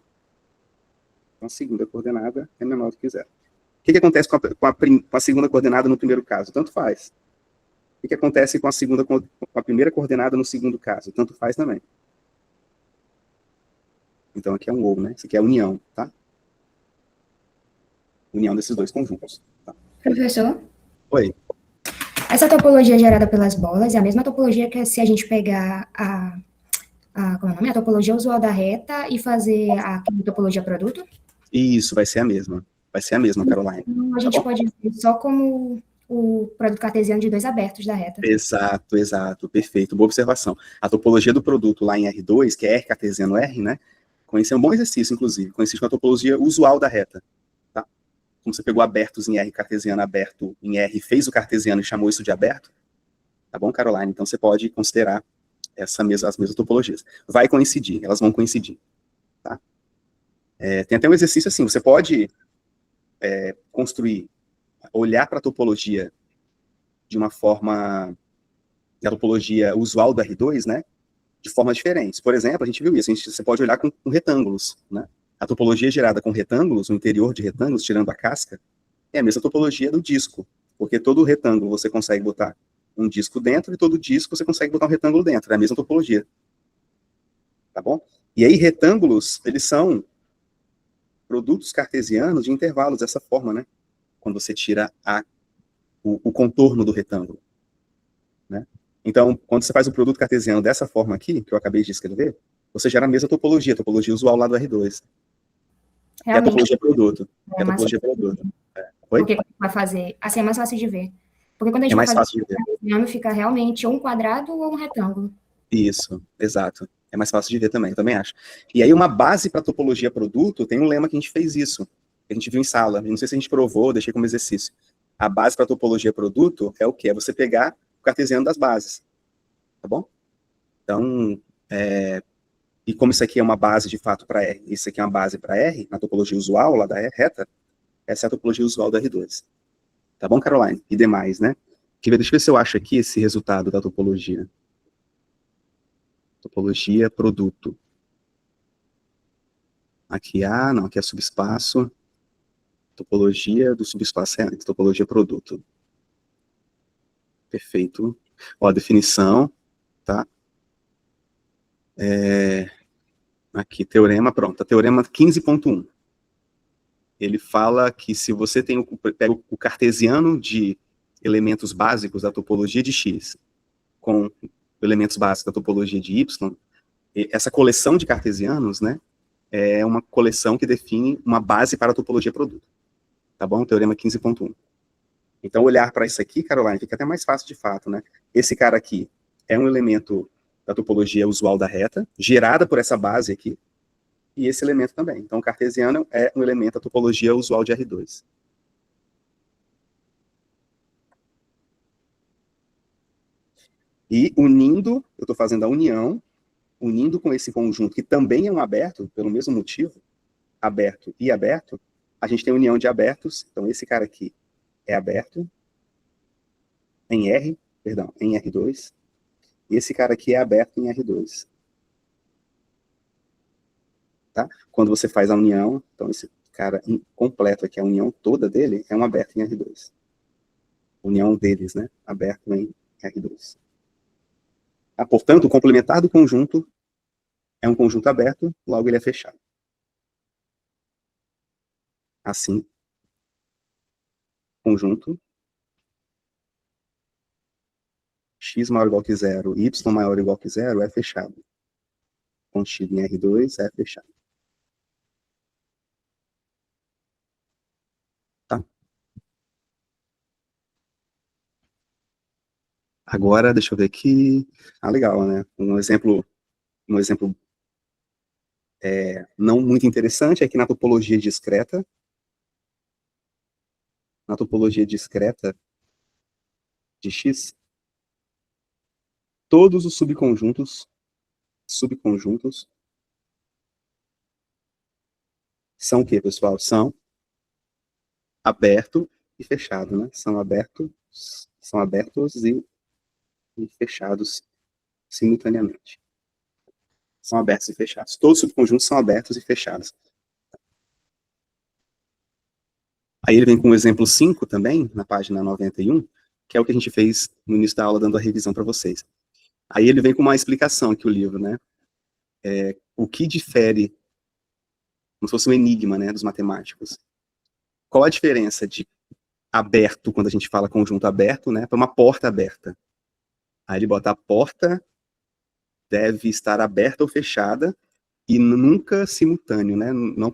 Então, a segunda coordenada é menor do que zero. O que acontece com a segunda coordenada no primeiro caso? Tanto faz. O que acontece com a primeira coordenada no segundo caso? Tanto faz também. Então aqui é um ou, né? Isso aqui é a união, tá? União desses dois conjuntos. Tá? Professor? Oi. Essa topologia gerada pelas bolas é a mesma topologia que se a gente pegar como é o nome? A topologia usual da reta e fazer a topologia produto? Isso, vai ser a mesma. Vai ser a mesma, Caroline. Então, a gente pode ver só como o produto cartesiano de dois abertos da reta. Exato, exato. Perfeito. Boa observação. A topologia do produto lá em R2, que é R cartesiano R, né? Conheci um bom exercício, inclusive. Conheci com a topologia usual da reta. Tá? Como você pegou abertos em R cartesiano, aberto em R, fez o cartesiano e chamou isso de aberto. Tá bom, Caroline? Então você pode considerar as mesmas topologias. Vai coincidir, elas vão coincidir. Tá? Tem até um exercício assim, você pode construir, olhar para a topologia de uma forma, a topologia usual do R2, né, de formas diferentes. Por exemplo, a gente viu isso, você pode olhar com retângulos, né? A topologia gerada com retângulos, o interior de retângulos, tirando a casca, é a mesma topologia do disco, porque todo retângulo você consegue botar um disco dentro, e todo disco você consegue botar um retângulo dentro, é a mesma topologia. Tá bom? E aí, retângulos, eles são produtos cartesianos de intervalos dessa forma, né? Quando você tira o contorno do retângulo, né? Então, quando você faz o produto cartesiano dessa forma aqui, que eu acabei de escrever, você gera a mesma topologia, a topologia usual lá do R2. Que é a Realmente, topologia produto. Que é é a mais topologia fácil de produto. ver. Oi? Porque quando vai fazer, assim, é mais fácil de ver. Porque quando a É gente vai mais fazer fácil de ver. cartesiano, fica realmente ou um quadrado ou um retângulo. Isso, exato. É mais fácil de ver também, eu também acho. E aí, uma base para topologia produto, tem um lema que a gente fez isso, que a gente viu em sala. Não sei se a gente provou, deixei como exercício. A base para topologia produto é o quê? É você pegar o cartesiano das bases, tá bom? Então, e como isso aqui é uma base de fato para R, isso aqui é uma base para R, na topologia usual lá da reta, essa é a topologia usual do R2. Tá bom, Caroline? E demais, né? Deixa eu ver se eu acho aqui esse resultado da topologia. Topologia produto. Aqui não, aqui é subespaço. Topologia do subespaço é antes, topologia produto. Perfeito. Ó, definição, tá? Aqui, teorema, pronto. Teorema 15.1. Ele fala que se você pega o cartesiano de elementos básicos da topologia de X com elementos básicos da topologia de Y, essa coleção de cartesianos, né, é uma coleção que define uma base para a topologia produto. Tá bom? Teorema 15.1. Então, olhar para isso aqui, Caroline, fica até mais fácil de fato, né? Esse cara aqui é um elemento da topologia usual da reta, gerada por essa base aqui, e esse elemento também. Então, o cartesiano é um elemento da topologia usual de R2. E unindo, eu estou fazendo a união, unindo com esse conjunto, que também é um aberto, pelo mesmo motivo, aberto e aberto, a gente tem união de abertos. Então, esse cara aqui é aberto em em R2, e esse cara aqui é aberto em R2. Tá? Quando você faz a união, então esse cara completo aqui, a união toda dele, é um aberto em R2. União deles, né? Aberto em R2. Portanto, o complementar do conjunto é um conjunto aberto, logo ele é fechado. Assim, conjunto x maior ou igual que zero, y maior ou igual que zero é fechado. Contido em R2 é fechado. Tá? Agora, deixa eu ver aqui. Legal, né? Um exemplo não muito interessante é que na topologia discreta de X, todos os subconjuntos são o quê, pessoal? São aberto e fechado, né? São abertos e fechados simultaneamente. São abertos e fechados. Todos os subconjuntos são abertos e fechados. Aí ele vem com o exemplo 5 também, na página 91, que é o que a gente fez no início da aula, dando a revisão para vocês. Aí ele vem com uma explicação aqui, o livro, né? O que difere, como se fosse um enigma, né, dos matemáticos. Qual a diferença de aberto, quando a gente fala conjunto aberto, né, para uma porta aberta? Aí ele bota: a porta deve estar aberta ou fechada e nunca simultâneo, né? Uma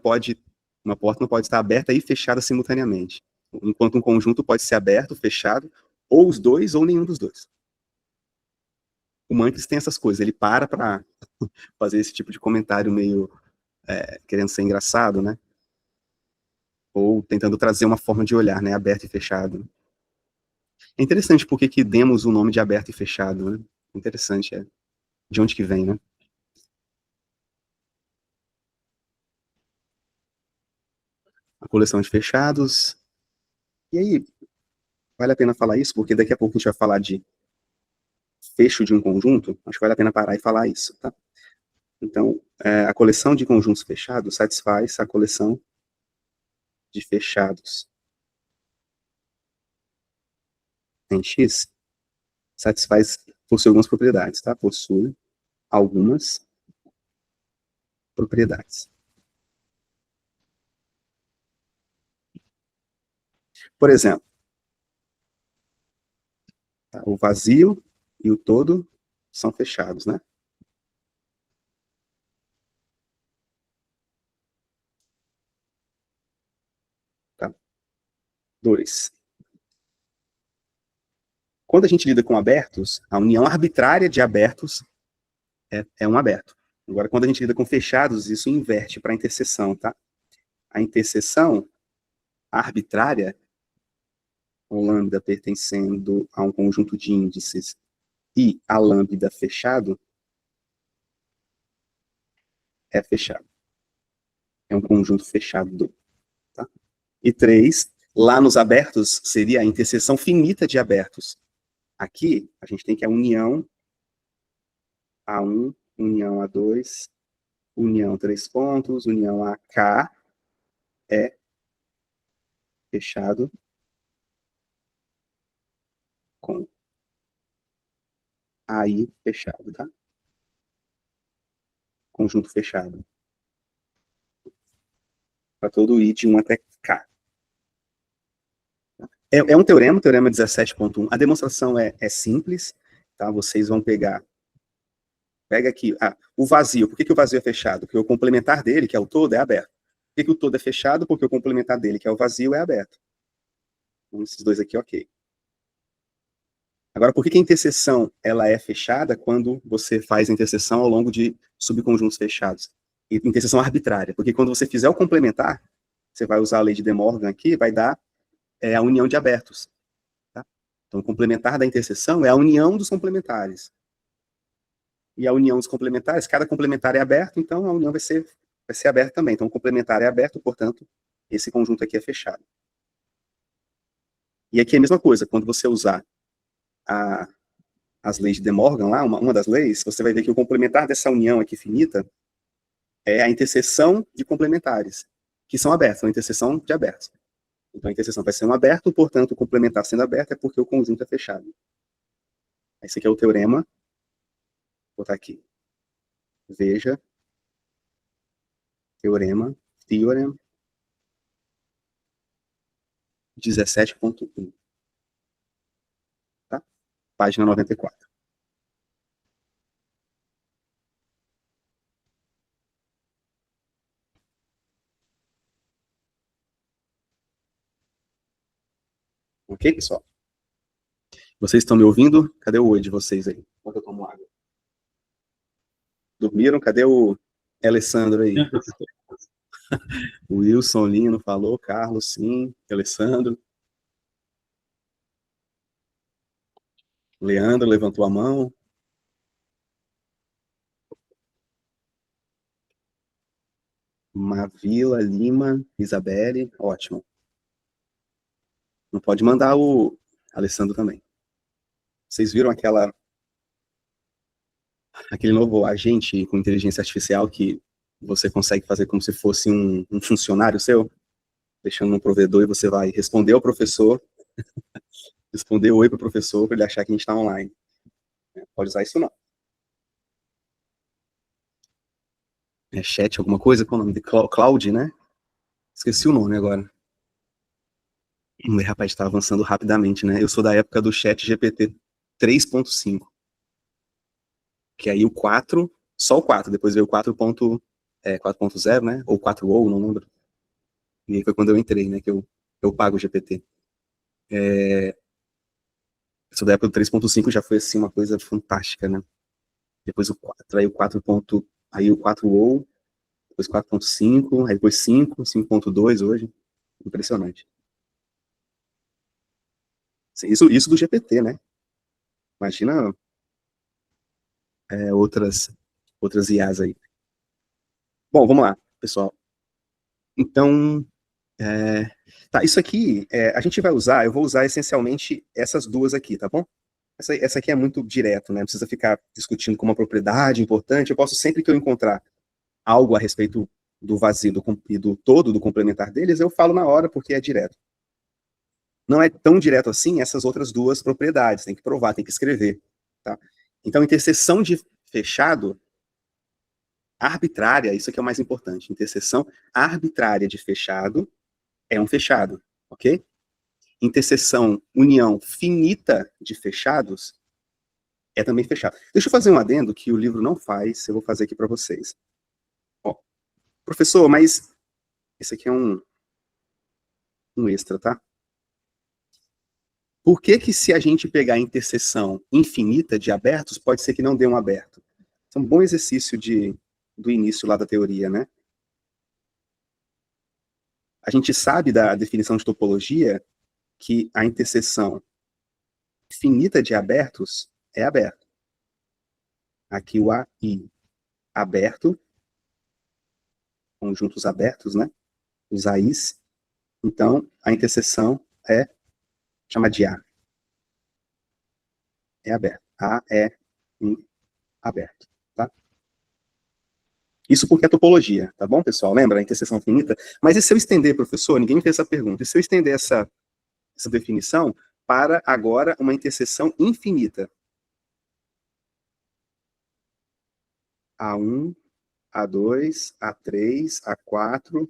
porta não pode estar aberta e fechada simultaneamente. Enquanto um conjunto pode ser aberto, fechado, ou os dois, ou nenhum dos dois. O Mankis tem essas coisas, ele para fazer esse tipo de comentário meio querendo ser engraçado, né? Ou tentando trazer uma forma de olhar, né? Aberto e fechado. É interessante porque que demos o nome de aberto e fechado, né? Interessante, de onde que vem, né? a coleção de fechados. E aí, vale a pena falar isso, porque daqui a pouco a gente vai falar de fecho de um conjunto, acho que vale a pena parar e falar isso, tá? Então, a coleção de conjuntos fechados satisfaz a coleção de fechados em X, possui algumas propriedades, tá? Possui algumas propriedades. Por exemplo, tá? O vazio e o todo são fechados, né? Tá? 2. Quando a gente lida com abertos, a união arbitrária de abertos é um aberto. Agora, quando a gente lida com fechados, isso inverte para a interseção, tá? A interseção arbitrária, o lambda pertencendo a um conjunto de índices e a lambda fechado, é fechado. É um conjunto fechado. Tá? E 3, lá nos abertos, seria a interseção finita de abertos. Aqui, a gente tem que a união A1, união A2, união 3 pontos, união AK é fechado com AI fechado, tá? Conjunto fechado. Para todo I de 1 até K. É um teorema, teorema 17.1. A demonstração é simples, tá? Vocês vão pega aqui, o vazio. Por que o vazio é fechado? Porque o complementar dele, que é o todo, é aberto. Por que o todo é fechado? Porque o complementar dele, que é o vazio, é aberto. Então, esses dois aqui, ok. Agora, por que a interseção ela é fechada quando você faz a interseção ao longo de subconjuntos fechados? E interseção arbitrária, porque quando você fizer o complementar, você vai usar a lei de De Morgan aqui, vai dar a união de abertos. Tá? Então, o complementar da interseção é a união dos complementares. E a união dos complementares, cada complementar é aberto, então a união vai ser aberta também. Então, o complementar é aberto, portanto, esse conjunto aqui é fechado. E aqui é a mesma coisa, quando você usar as leis de De Morgan lá, uma das leis, você vai ver que o complementar dessa união aqui finita é a interseção de complementares, que são abertos, são a interseção de abertos. Então, a interseção vai ser um aberto, portanto, o complementar sendo aberto é porque o conjunto é fechado. Esse aqui é o teorema. Vou botar aqui. Veja. Teorema. Theorem. 17.1. Tá? Página 94. Ok, pessoal? Vocês estão me ouvindo? Cadê o oi de vocês aí? Enquanto eu tomo água. Dormiram? Cadê o Alessandro aí? O Wilson Lino falou, Carlos, sim, Alessandro. Leandro levantou a mão. Mavila, Lima, Isabelle, ótimo. Não pode mandar o Alessandro também. Vocês viram aquele novo agente com inteligência artificial que você consegue fazer como se fosse um funcionário seu? Deixando um provedor e você vai responder ao professor, responder oi para o professor para ele achar que a gente está online. Pode usar isso não. É chat alguma coisa? Qual é o nome de Cloud, né? Esqueci o nome agora. O rapaz está avançando rapidamente, né? Eu sou da época do chat GPT 3.5. Que aí o 4, só o 4, depois veio o 4.0, né? Ou 4.0, não lembro. E aí foi quando eu entrei, né? Que eu pago o GPT. Isso da época do 3.5 já foi assim uma coisa fantástica, né? Depois o 4, aí o 4. Aí o 4.0, depois 4.5, aí depois 5, 5.2 hoje. Impressionante. Isso do GPT, né? Imagina outras IAs aí. Bom, vamos lá, pessoal. Então, Tá, isso aqui, a gente vai usar, eu vou usar essencialmente essas duas aqui, tá bom? Essa aqui é muito direto, né? Não precisa ficar discutindo com uma propriedade importante. Eu posso, sempre que eu encontrar algo a respeito do vazio e do todo, do complementar deles, eu falo na hora, porque é direto. Não é tão direto assim essas outras duas propriedades, tem que provar, tem que escrever, tá? Então, interseção de fechado arbitrária, isso aqui é o mais importante, interseção arbitrária de fechado é um fechado, ok? Interseção união finita de fechados é também fechado. Deixa eu fazer um adendo que o livro não faz, eu vou fazer aqui para vocês. Ó, professor, mas esse aqui é um extra, tá? Por que que se a gente pegar a interseção infinita de abertos, pode ser que não dê um aberto? É um bom exercício do início lá da teoria, né? A gente sabe da definição de topologia que a interseção finita de abertos é aberto. Aqui o AI aberto, conjuntos abertos, né? Os AIs. Então, a interseção chama de A. É aberto. A é aberto, tá? Isso porque é topologia, tá bom, pessoal? Lembra a interseção finita? Mas e se eu estender, professor? Ninguém me fez essa pergunta. E se eu estender essa definição para, agora, uma interseção infinita? A1, A2, A3, A4,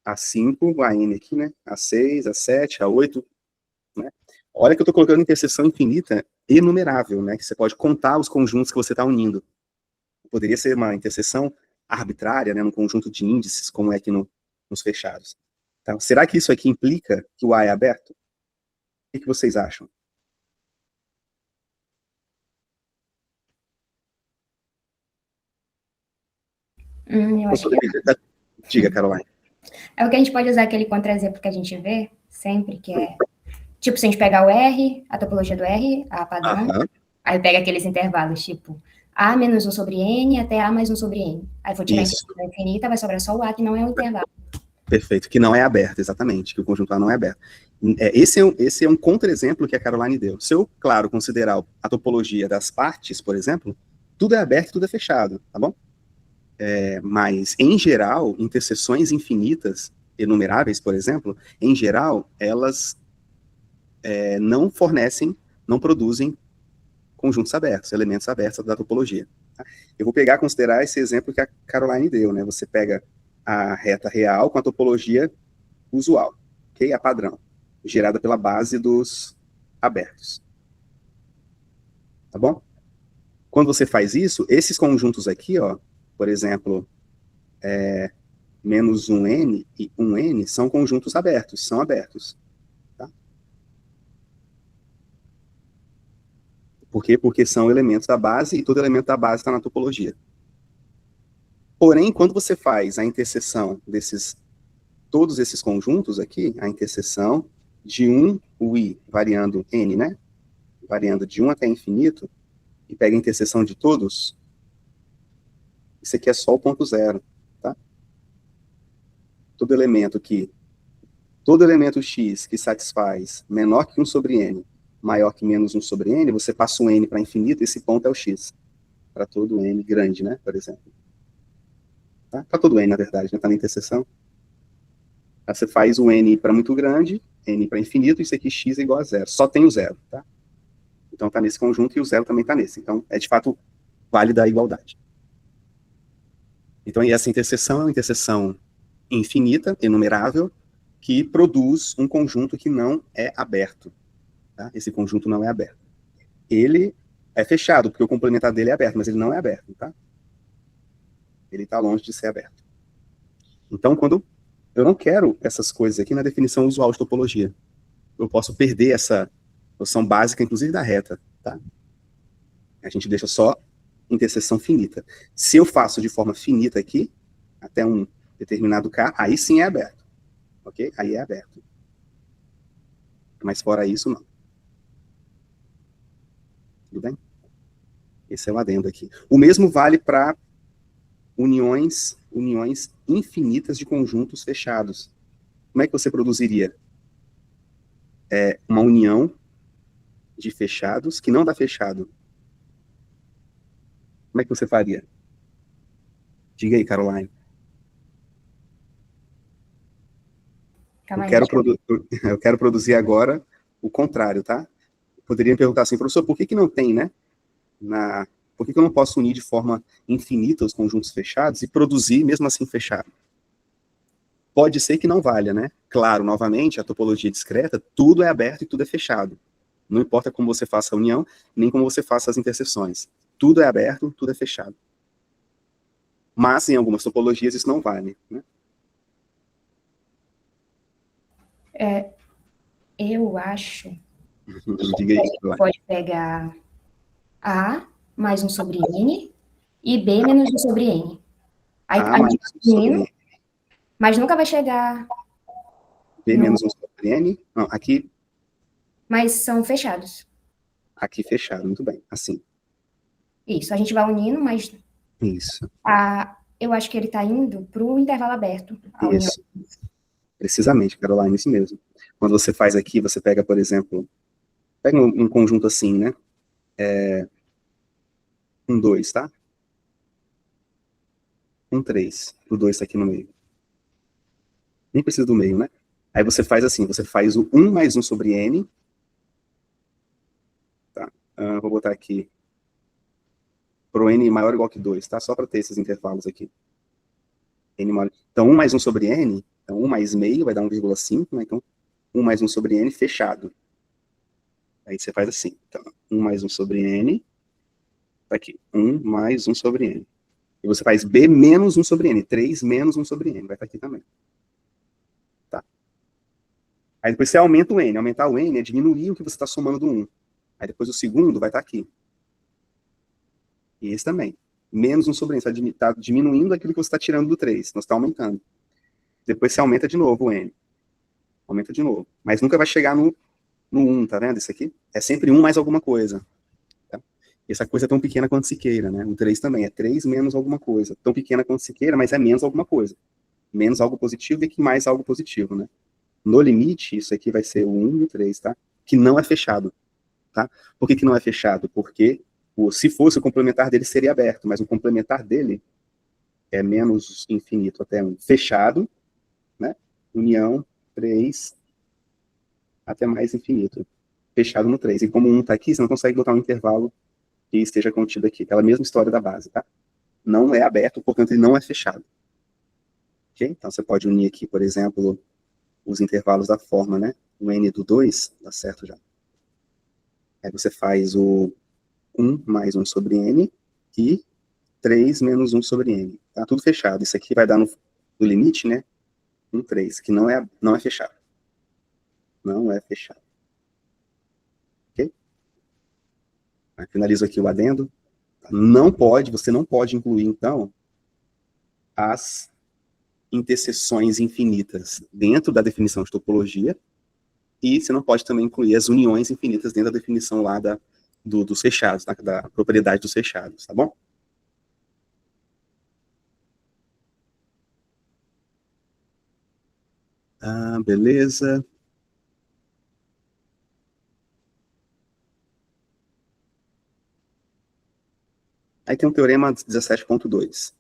A5, a N aqui, né? A6, A7, A8, né? Olha que eu estou colocando interseção infinita enumerável, né? Que você pode contar os conjuntos que você está unindo. Poderia ser uma interseção arbitrária, né? Num conjunto de índices, como é aqui nos fechados. Então, será que isso aqui implica que o A é aberto? O que vocês acham? Eu acho que Diga, Caroline. é o que a gente pode usar aquele contra-exemplo que a gente vê sempre, que é, tipo, se a gente pegar o R, a topologia do R, a padrão, aí pega aqueles intervalos, tipo, A menos 1 sobre N até A mais 1 sobre N. Aí for tirar a interseção infinita, vai sobrar só o A, que não é um intervalo. Perfeito, que não é aberto, exatamente, que o conjunto A não é aberto. Esse é um contra-exemplo que a Caroline deu. Se eu, claro, considerar a topologia das partes, por exemplo, tudo é aberto e tudo é fechado, tá bom? Mas, em geral, interseções infinitas, enumeráveis, por exemplo, em geral, elas não fornecem, não produzem conjuntos abertos, elementos abertos da topologia. Tá? Eu vou considerar esse exemplo que a Caroline deu, né? Você pega a reta real com a topologia usual, ok? A padrão, gerada pela base dos abertos. Tá bom? Quando você faz isso, esses conjuntos aqui, ó, por exemplo, menos 1n e 1n são conjuntos abertos, são abertos. Tá? Por quê? Porque são elementos da base e todo elemento da base está na topologia. Porém, quando você faz a interseção todos esses conjuntos aqui, a interseção de o i variando n, né? Variando de 1 até infinito, e pega a interseção de todos, isso aqui é só o ponto zero, tá? Todo elemento x que satisfaz menor que 1 sobre n, maior que menos 1 sobre n, você passa o n para infinito, esse ponto é o x. Para todo n grande, né? Por exemplo. Tá? Para todo n, na verdade, né? Tá na interseção. Aí você faz o n para muito grande, n para infinito, isso aqui x é igual a zero. Só tem o zero, tá? Então tá nesse conjunto e o zero também tá nesse. Então, de fato, válida a igualdade. Então, essa interseção é uma interseção infinita, enumerável, que produz um conjunto que não é aberto. Tá? Esse conjunto não é aberto. Ele é fechado, porque o complementar dele é aberto, mas ele não é aberto, tá? Ele está longe de ser aberto. Então, quando eu não quero essas coisas aqui na definição usual de topologia, eu posso perder essa noção básica, inclusive da reta, tá? A gente deixa só interseção finita. Se eu faço de forma finita aqui, até um determinado K, aí sim é aberto, ok? Aí é aberto. Mas fora isso, não. Tudo bem? Esse é o adendo aqui. O mesmo vale para uniões infinitas de conjuntos fechados. como é que você produziria uma união de fechados que não dá fechado? Como é que você faria? Diga aí, Caroline. Calma aí, Eu quero produzir agora o contrário, tá? Poderia me perguntar assim, professor, por que não tem, né? Por que eu não posso unir de forma infinita os conjuntos fechados e produzir mesmo assim fechado? Pode ser que não valha, né? Claro, novamente, a topologia discreta, tudo é aberto e tudo é fechado. Não importa como você faça a união, nem como você faça as interseções. Tudo é aberto, tudo é fechado. Mas em algumas topologias isso não vale, né? eu acho Diga aí, que pode pegar A mais 1 sobre N e B menos 1 sobre N. Aí A a mais gente 1 sobre N. mas nunca vai chegar B no... menos 1 sobre N. Não, aqui Mas são fechados. fechado, muito bem. Assim. Isso, a gente vai unindo, mas Isso. eu acho que ele está indo para o intervalo aberto. A união. Isso. Precisamente, Caroline, isso mesmo. Quando você faz aqui, você pega, por exemplo, pega um conjunto assim, né? Um 2, tá? Um 3. O 2 tá aqui no meio. Nem precisa do meio, né? Aí você faz assim, você faz o 1 mais 1 sobre N. Tá? Vou botar aqui pro N maior ou igual que 2, tá? Só para ter esses intervalos aqui. N maior... Então, 1 mais 1 sobre N, então 1 mais meio vai dar 1,5, né? Então, 1 mais 1 sobre N fechado. Aí você faz assim. Então, 1 mais 1 sobre N, tá aqui. 1 mais 1 sobre N. E você faz B menos 1 sobre N. 3 menos 1 sobre N. Vai estar aqui também. Tá? Aí depois você aumenta o N. Aumentar o N é diminuir o que você está somando do 1. Aí depois o segundo vai estar aqui. E esse também. Menos 1 sobre N. Você está diminuindo aquilo que você está tirando do 3. Não está aumentando. Depois você aumenta de novo o N. Aumenta de novo. Mas nunca vai chegar no 1, tá vendo? Isso aqui é sempre 1 mais alguma coisa. Tá? Essa coisa é tão pequena quanto se queira, né? O 3 também é 3 menos alguma coisa. Tão pequena quanto se queira, mas é menos alguma coisa. Menos algo positivo e que mais algo positivo, né? No limite, isso aqui vai ser o 1 e o 3, tá? Que não é fechado, tá? Por que não é fechado? Porque se fosse o complementar dele seria aberto, mas o complementar dele é menos infinito até 1. Fechado, né? União, 3, até mais infinito. Fechado no 3. E como 1 está aqui, você não consegue botar um intervalo que esteja contido aqui. Aquela mesma história da base, tá? Não é aberto, portanto, ele não é fechado. Ok? Então, você pode unir aqui, por exemplo, os intervalos da forma, né? O n do 2, dá certo já. Aí você faz o 1 mais 1 sobre n e 3 menos 1 sobre n. Tá tudo fechado. Isso aqui vai dar no limite, né? 3, que não é fechado. Não é fechado. Ok? Aí finalizo aqui o adendo. Você não pode incluir, então, as interseções infinitas dentro da definição de topologia, e você não pode também incluir as uniões infinitas dentro da definição lá dos fechados, da propriedade dos fechados, tá bom? Beleza. Aí tem o teorema 17.2.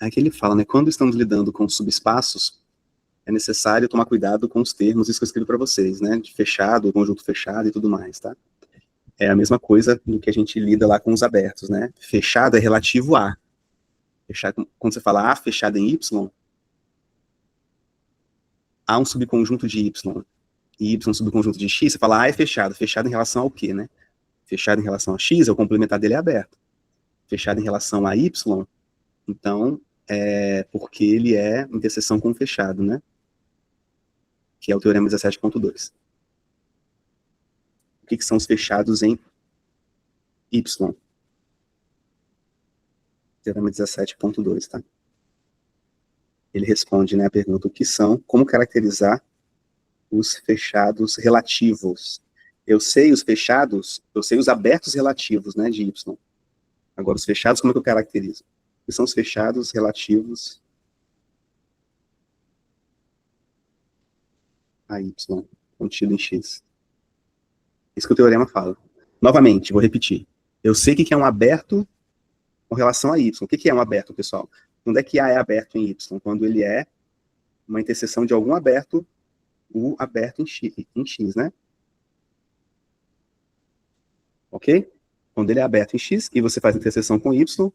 Aqui ele fala, né, quando estamos lidando com subespaços, é necessário tomar cuidado com os termos, isso que eu escrevi para vocês, né, de fechado, conjunto fechado e tudo mais, tá? É a mesma coisa do que a gente lida lá com os abertos, né? Fechado é relativo a. Fechado, quando você fala A fechado em Y, há um subconjunto de Y, e Y subconjunto de X, você fala A é fechado. Fechado em relação ao quê, né? Fechado em relação a X, o complementar dele é aberto. Fechado em relação a Y, então, é porque ele é interseção com fechado, né? Que é o teorema 17.2. O que são os fechados em Y? Teorema 17.2, tá? Ele responde, né, a pergunta, o que são, como caracterizar os fechados relativos. Eu sei os fechados, eu sei os abertos relativos, né, de Y. Agora, os fechados, como é que eu caracterizo? que são os fechados relativos a y contido em x. Isso que o teorema fala. Novamente, vou repetir. Eu sei o que é um aberto com relação a y. O que é um aberto, pessoal? Quando é que A é aberto em y? Quando ele é uma interseção de algum aberto, o aberto em x, né? Ok? Quando ele é aberto em x e você faz interseção com y,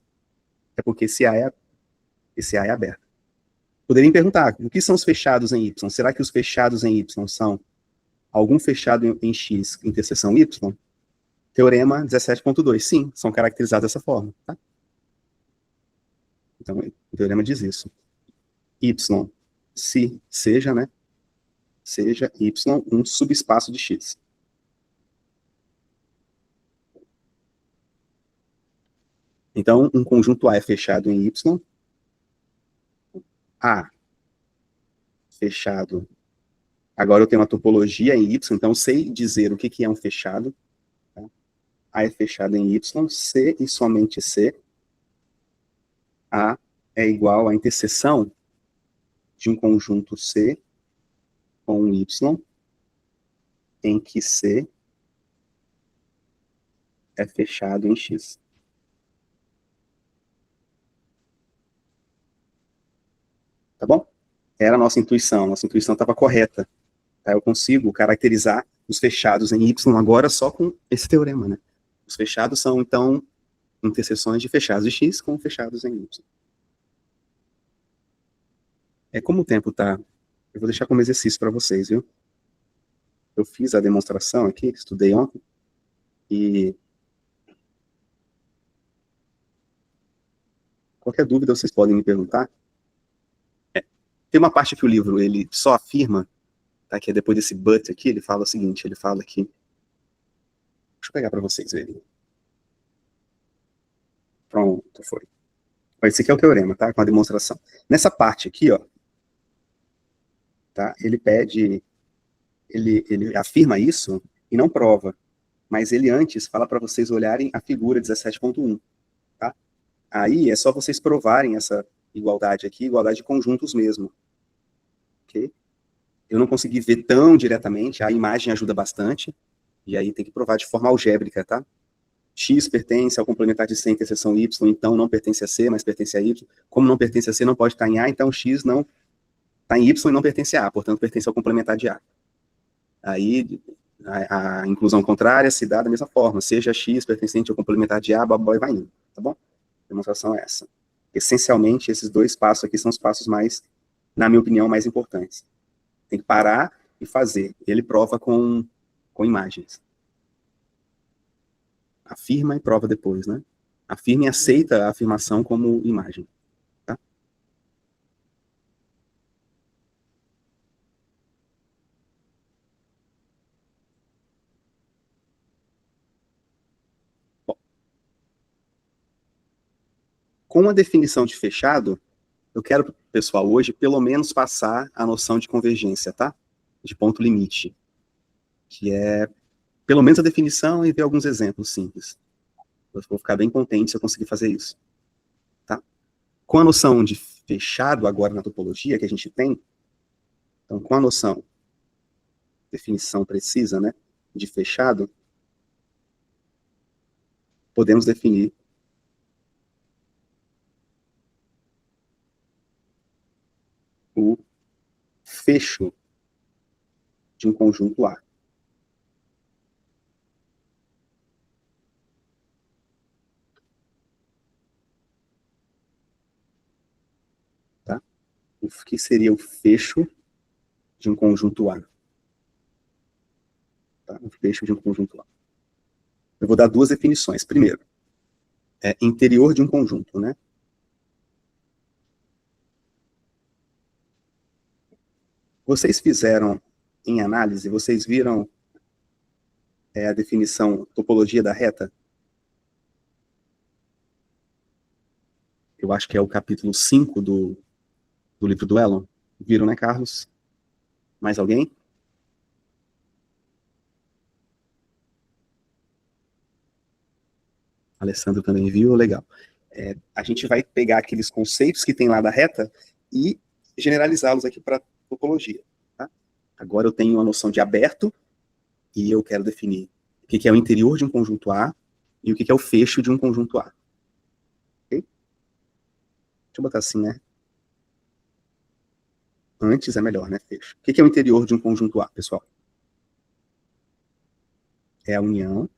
é porque esse A é aberto. Poderiam perguntar, o que são os fechados em y? Será que os fechados em y são algum fechado em x interseção y? Teorema 17.2. Sim, são caracterizados dessa forma. Tá? Então, o teorema diz isso. Y, se seja, né? Seja y um subespaço de x. Então, um conjunto A é fechado em y. A fechado. Agora eu tenho uma topologia em y, então sei dizer o que é um fechado. Tá? A é fechado em y, C e somente C. A é igual à interseção de um conjunto C com um y, em que C é fechado em x. Tá bom? Era a nossa intuição estava correta. Tá? Eu consigo caracterizar os fechados em y agora só com esse teorema, né? Os fechados são, então, interseções de fechados de x com fechados em y. Como o tempo tá, eu vou deixar como exercício para vocês, viu? Eu fiz a demonstração aqui, estudei ontem, e qualquer dúvida vocês podem me perguntar. Tem uma parte que o livro ele só afirma, tá, que é depois desse but aqui, ele fala o seguinte, ele fala que... Deixa eu pegar para vocês verem. Pronto, foi. Esse aqui é o teorema, tá? Com a demonstração. Nessa parte aqui, ó, tá? Ele pede, ele afirma isso e não prova, mas ele antes fala para vocês olharem a figura 17.1, tá? Aí é só vocês provarem essa igualdade aqui, igualdade de conjuntos mesmo, ok? Eu não consegui ver tão diretamente, a imagem ajuda bastante, e aí tem que provar de forma algébrica, tá? X pertence ao complementar de C interseção Y, então não pertence a C, mas pertence a Y. Como não pertence a C, não pode estar em A, então X não está em Y e não pertence a A, portanto pertence ao complementar de A. Aí a inclusão contrária se dá da mesma forma, seja X pertencente ao complementar de A, blá, e vai indo, tá bom? A demonstração é essa. Essencialmente, esses dois passos aqui são os passos mais, na minha opinião, mais importantes. Tem que parar e fazer. Ele prova com imagens. Afirma e prova depois, né? Afirma e aceita a afirmação como imagem. Tá? Bom, com a definição de fechado, eu quero, pessoal, hoje, pelo menos passar a noção de convergência, tá? De ponto limite. Que é, pelo menos a definição e ver alguns exemplos simples. Eu vou ficar bem contente se eu conseguir fazer isso. Tá? Com a noção de fechado agora na topologia que a gente tem, então com a noção, definição precisa, né, de fechado, podemos definir o fecho de um conjunto A. Tá? O que seria o fecho de um conjunto A? Tá? O fecho de um conjunto A. Eu vou dar duas definições. Primeiro, interior de um conjunto, né? Vocês fizeram em análise, vocês viram a definição topologia da reta? Eu acho que é o capítulo 5 do livro do Elon. Viram, né, Carlos? Mais alguém? Alessandro também viu, legal. A gente vai pegar aqueles conceitos que tem lá da reta e generalizá-los aqui para topologia. Tá? Agora eu tenho uma noção de aberto e eu quero definir o que é o interior de um conjunto A e o que é o fecho de um conjunto A. Okay? Deixa eu botar assim, né? Antes é melhor, né? Fecho. O que é o interior de um conjunto A, pessoal? É a união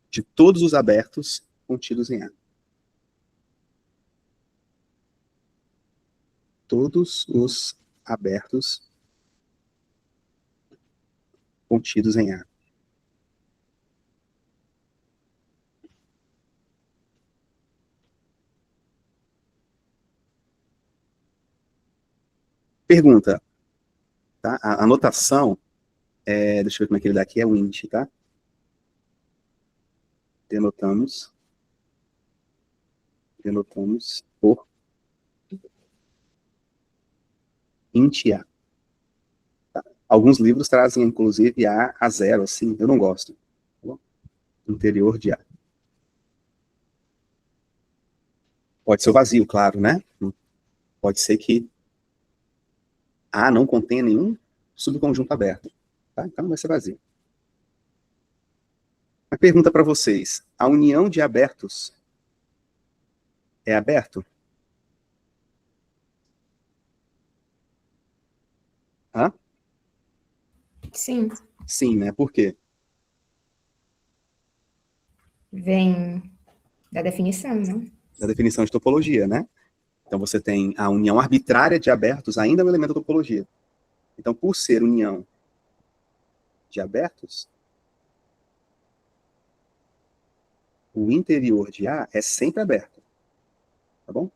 de todos os abertos contidos em A. Todos os abertos contidos em A. Pergunta, tá? A anotação, deixa eu ver como é que ele dá aqui, é o int, tá? Denotamos por int A. Tá? Alguns livros trazem, inclusive, A a zero, assim, eu não gosto. Tá bom? Interior de A. Pode ser o vazio, claro, né? Pode ser que A não contenha nenhum subconjunto aberto. Tá? Então vai ser vazio. Uma pergunta para vocês. A união de abertos é aberto? Hã? Sim. Sim, né? Por quê? Vem da definição, não? Da definição de topologia, né? Então você tem a união arbitrária de abertos, ainda é um elemento da topologia. Então, por ser união de abertos, o interior de A é sempre aberto. Tá bom?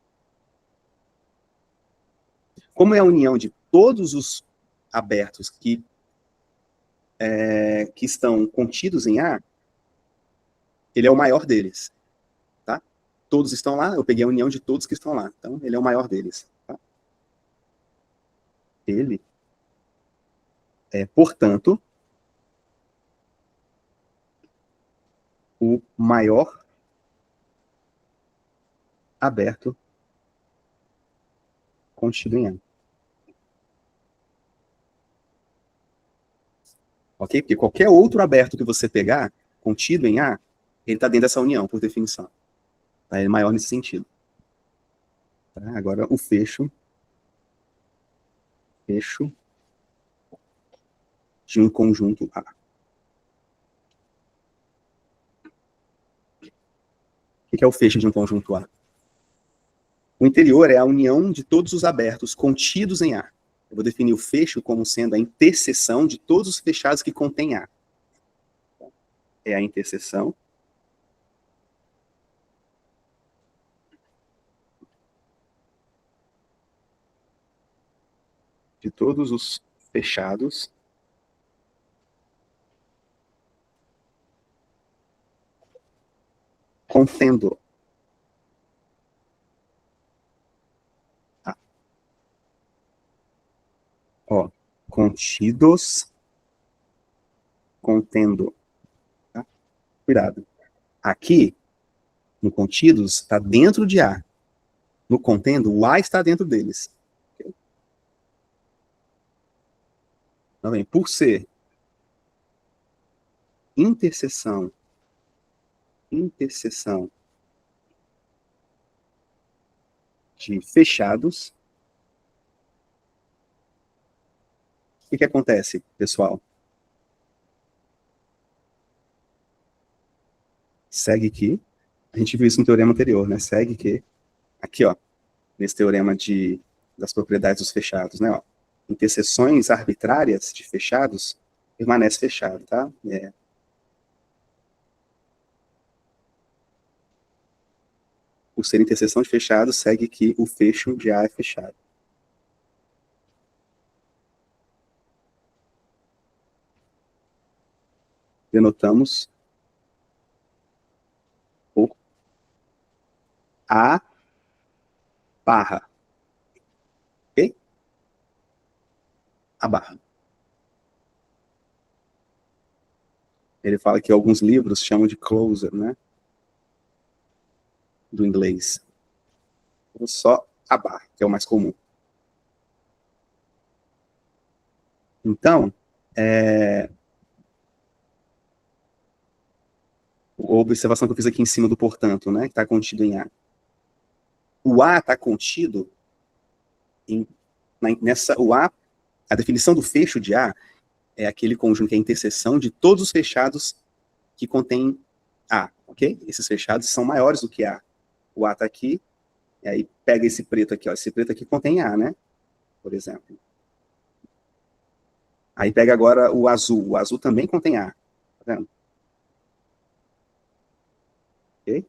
Como é a união de todos os abertos que estão contidos em A, ele é o maior deles. Tá? Todos estão lá, eu peguei a união de todos que estão lá. Então, ele é o maior deles. Tá? Ele é, portanto, o maior aberto contido em A. Ok? Porque qualquer outro aberto que você pegar, contido em A, ele está dentro dessa união, por definição. Tá? Ele é maior nesse sentido. Tá? Agora, o fecho de um conjunto A. O que é o fecho de um conjunto A? O interior é a união de todos os abertos contidos em A. Eu vou definir o fecho como sendo a interseção de todos os fechados que contêm A. É a interseção de todos os fechados contendo A. Ó, contidos, contendo. Tá? Cuidado. Aqui, no contidos, está dentro de A. No contendo, o A está dentro deles. Okay? Então, bem, por ser interseção de fechados, o que acontece, pessoal? Segue que, a gente viu isso no teorema anterior, né? Segue que, aqui, ó, nesse teorema das propriedades dos fechados, né? Ó, interseções arbitrárias de fechados permanece fechado, tá? Por ser interseção de fechados, segue que o fecho de A é fechado. Denotamos por A barra. Ok? A barra. Ele fala que alguns livros chamam de closer, né? Do inglês. Só a bar, que é o mais comum. Então, a observação que eu fiz aqui em cima do portanto, né? Que está contido em A. O A está contido o A, a definição do fecho de A é aquele conjunto que é a interseção de todos os fechados que contêm A, ok? Esses fechados são maiores do que A. O A está aqui, e aí pega esse preto aqui, ó. Esse preto aqui contém A, né? Por exemplo. Aí pega agora o azul também contém A, tá vendo? Ok?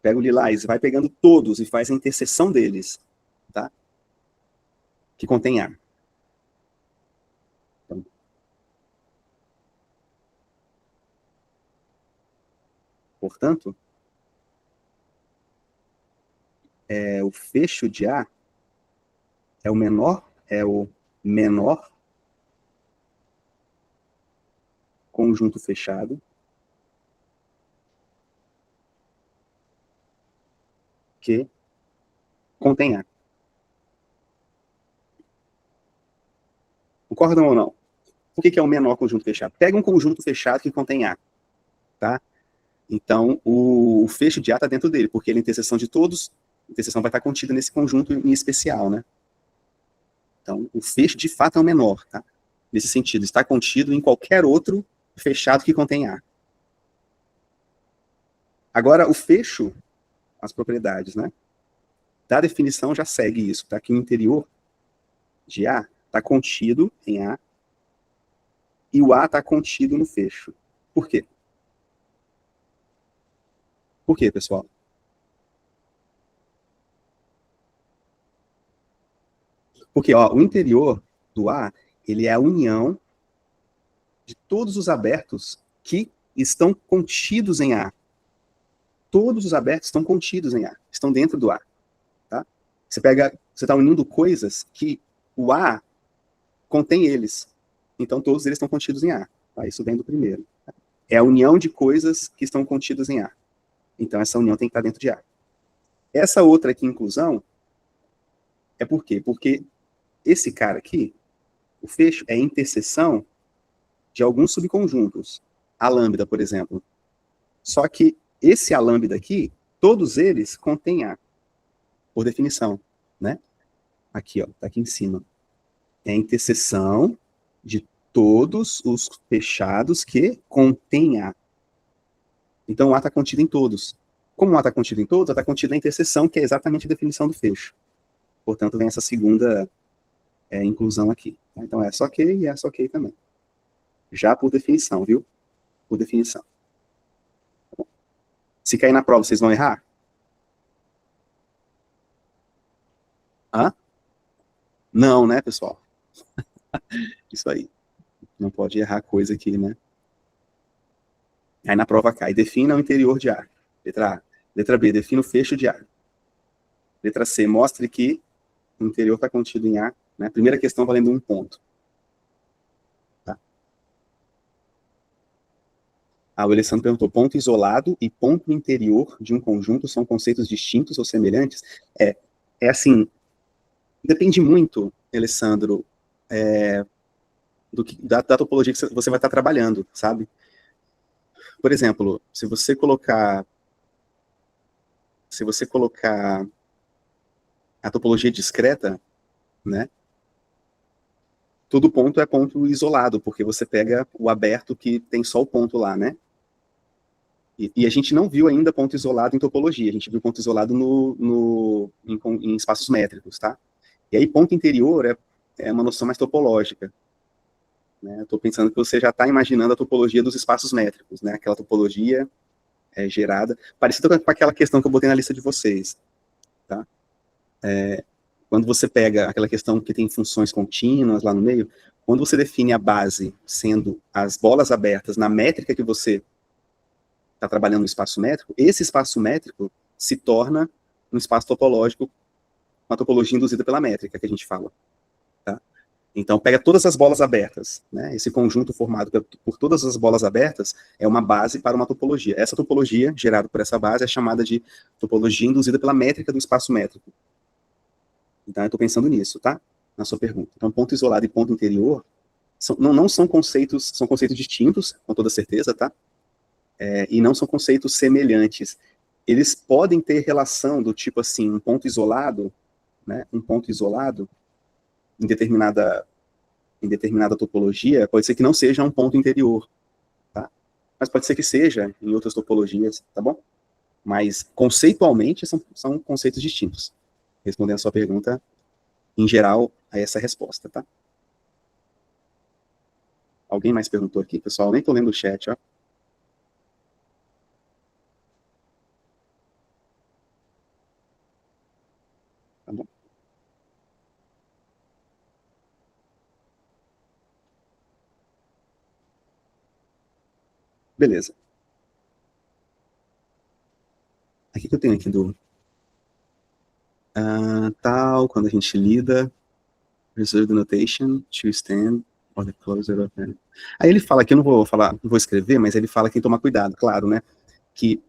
Pega o lilás, vai pegando todos e faz a interseção deles, tá? Que contém A. Então, portanto, o fecho de A é o menor conjunto fechado que contém A. Concordam ou não? Por que é o menor conjunto fechado? Pega um conjunto fechado que contém A, tá? Então, o fecho de A está dentro dele, porque ele é a interseção de todos, a interseção vai estar contida nesse conjunto em especial, né? Então, o fecho, de fato, é o menor, tá? Nesse sentido, está contido em qualquer outro fechado que contém A. Agora, o fecho, as propriedades, né? Da definição já segue isso, tá? Que o interior de A está contido em A e o A está contido no fecho. Por quê? Por quê, pessoal? Porque, ó, o interior do A, ele é a união de todos os abertos que estão contidos em A. Todos os abertos estão contidos em A, estão dentro do A, tá? Você está unindo coisas que o A contém eles. Então, todos eles estão contidos em A. Tá? Isso vem do primeiro. Tá? É a união de coisas que estão contidas em A. Então, essa união tem que estar dentro de A. Essa outra aqui, inclusão, é por quê? Porque esse cara aqui, o fecho, é a interseção de alguns subconjuntos. A lambda, por exemplo. Só que esse a lambda aqui, todos eles contêm A, por definição, né? Aqui, ó, tá aqui em cima. É a interseção de todos os fechados que contêm A. Então, o A está contido em todos. Como o A está contido em todos, está contido na interseção, que é exatamente a definição do fecho. Portanto, vem essa segunda inclusão aqui. Então, essa ok e essa ok também. Já por definição, viu? Por definição. Se cair na prova, vocês vão errar? Hã? Não, né, pessoal? Isso aí. Não pode errar coisa aqui, né? Aí na prova cai. Defina o interior de A. Letra A. Letra B. Defina o fecho de A. Letra C. Mostre que o interior está contido em A. Né? Primeira questão valendo 1 ponto. Tá? O Alessandro perguntou, ponto isolado e ponto interior de um conjunto são conceitos distintos ou semelhantes? É assim, depende muito, Alessandro, da topologia que você vai estar trabalhando, sabe? Por exemplo, se você colocar a topologia discreta, né? Todo ponto é ponto isolado, porque você pega o aberto que tem só o ponto lá, né? E a gente não viu ainda ponto isolado em topologia, a gente viu ponto isolado em espaços métricos, tá? E aí ponto interior é uma noção mais topológica. Né? Estou pensando que você já está imaginando a topologia dos espaços métricos, né? Aquela topologia gerada, parecida com aquela questão que eu botei na lista de vocês, tá? Quando você pega aquela questão que tem funções contínuas lá no meio, quando você define a base sendo as bolas abertas na métrica que você está trabalhando no espaço métrico, esse espaço métrico se torna um espaço topológico, uma topologia induzida pela métrica que a gente fala. Tá? Então, pega todas as bolas abertas, né? Esse conjunto formado por todas as bolas abertas é uma base para uma topologia. Essa topologia, gerada por essa base, é chamada de topologia induzida pela métrica do espaço métrico. Então, eu estou pensando nisso, tá? Na sua pergunta. Então, ponto isolado e ponto interior não são conceitos, são conceitos distintos, com toda certeza, tá? E não são conceitos semelhantes. Eles podem ter relação do tipo assim, um ponto isolado, né? Um ponto isolado em determinada topologia, pode ser que não seja um ponto interior, tá? Mas pode ser que seja em outras topologias, tá bom? Mas conceitualmente são conceitos distintos. Respondendo a sua pergunta, em geral, a essa resposta, tá? Alguém mais perguntou aqui, pessoal? Nem tô lendo o chat, ó. Tá bom. Beleza. Aqui que eu tenho aqui do tal, quando a gente lida, reserve the notation to stand or the closer of it. Aí ele fala aqui, eu não vou falar, não vou escrever, mas ele fala que tem que tomar cuidado, claro, né? Que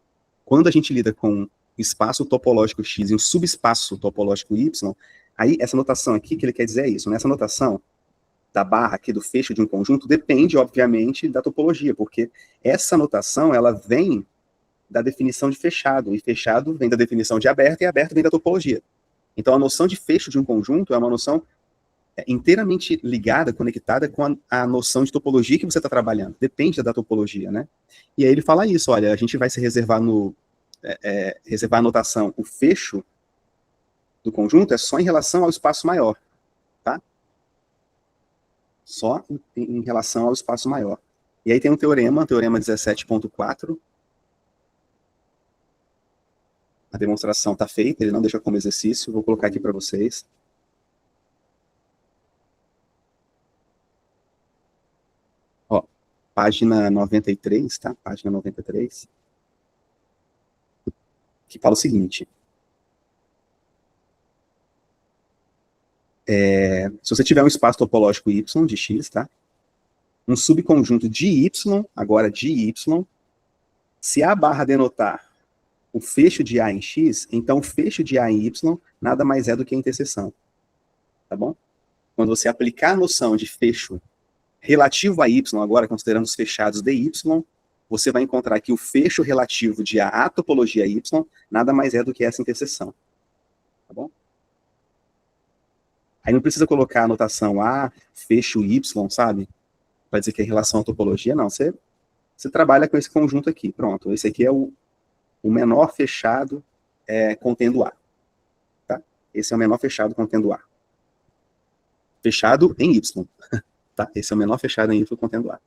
quando a gente lida com espaço topológico X e um subespaço topológico Y, aí essa notação aqui que ele quer dizer é isso, né? Essa notação da barra aqui do fecho de um conjunto depende, obviamente, da topologia, porque essa notação, ela vem da definição de fechado, e fechado vem da definição de aberto, e aberto vem da topologia. Então, a noção de fecho de um conjunto é uma noção inteiramente ligada, conectada com a noção de topologia que você está trabalhando. Depende da topologia, né? E aí ele fala isso, olha, a gente vai se reservar reservar a notação, o fecho do conjunto é só em relação ao espaço maior, tá? Só em relação ao espaço maior. E aí tem um teorema, o teorema 17.4. A demonstração está feita, ele não deixa como exercício, vou colocar aqui para vocês. Ó, página 93, tá? Página 93. Que fala o seguinte. Se você tiver um espaço topológico Y de X, tá? Um subconjunto de Y, agora de Y, se a barra denotar o fecho de A em X, então o fecho de A em Y nada mais é do que a interseção. Tá bom? Quando você aplicar a noção de fecho relativo a Y, agora considerando os fechados de Y, você vai encontrar que o fecho relativo de A à topologia Y nada mais é do que essa interseção. Tá bom? Aí não precisa colocar a notação A, fecho Y, sabe? Para dizer que é em relação à topologia, não. Você trabalha com esse conjunto aqui. Pronto, esse aqui é o menor fechado contendo A. Tá? Esse é o menor fechado contendo A. Fechado em Y. Tá? Esse é o menor fechado em Y contendo A.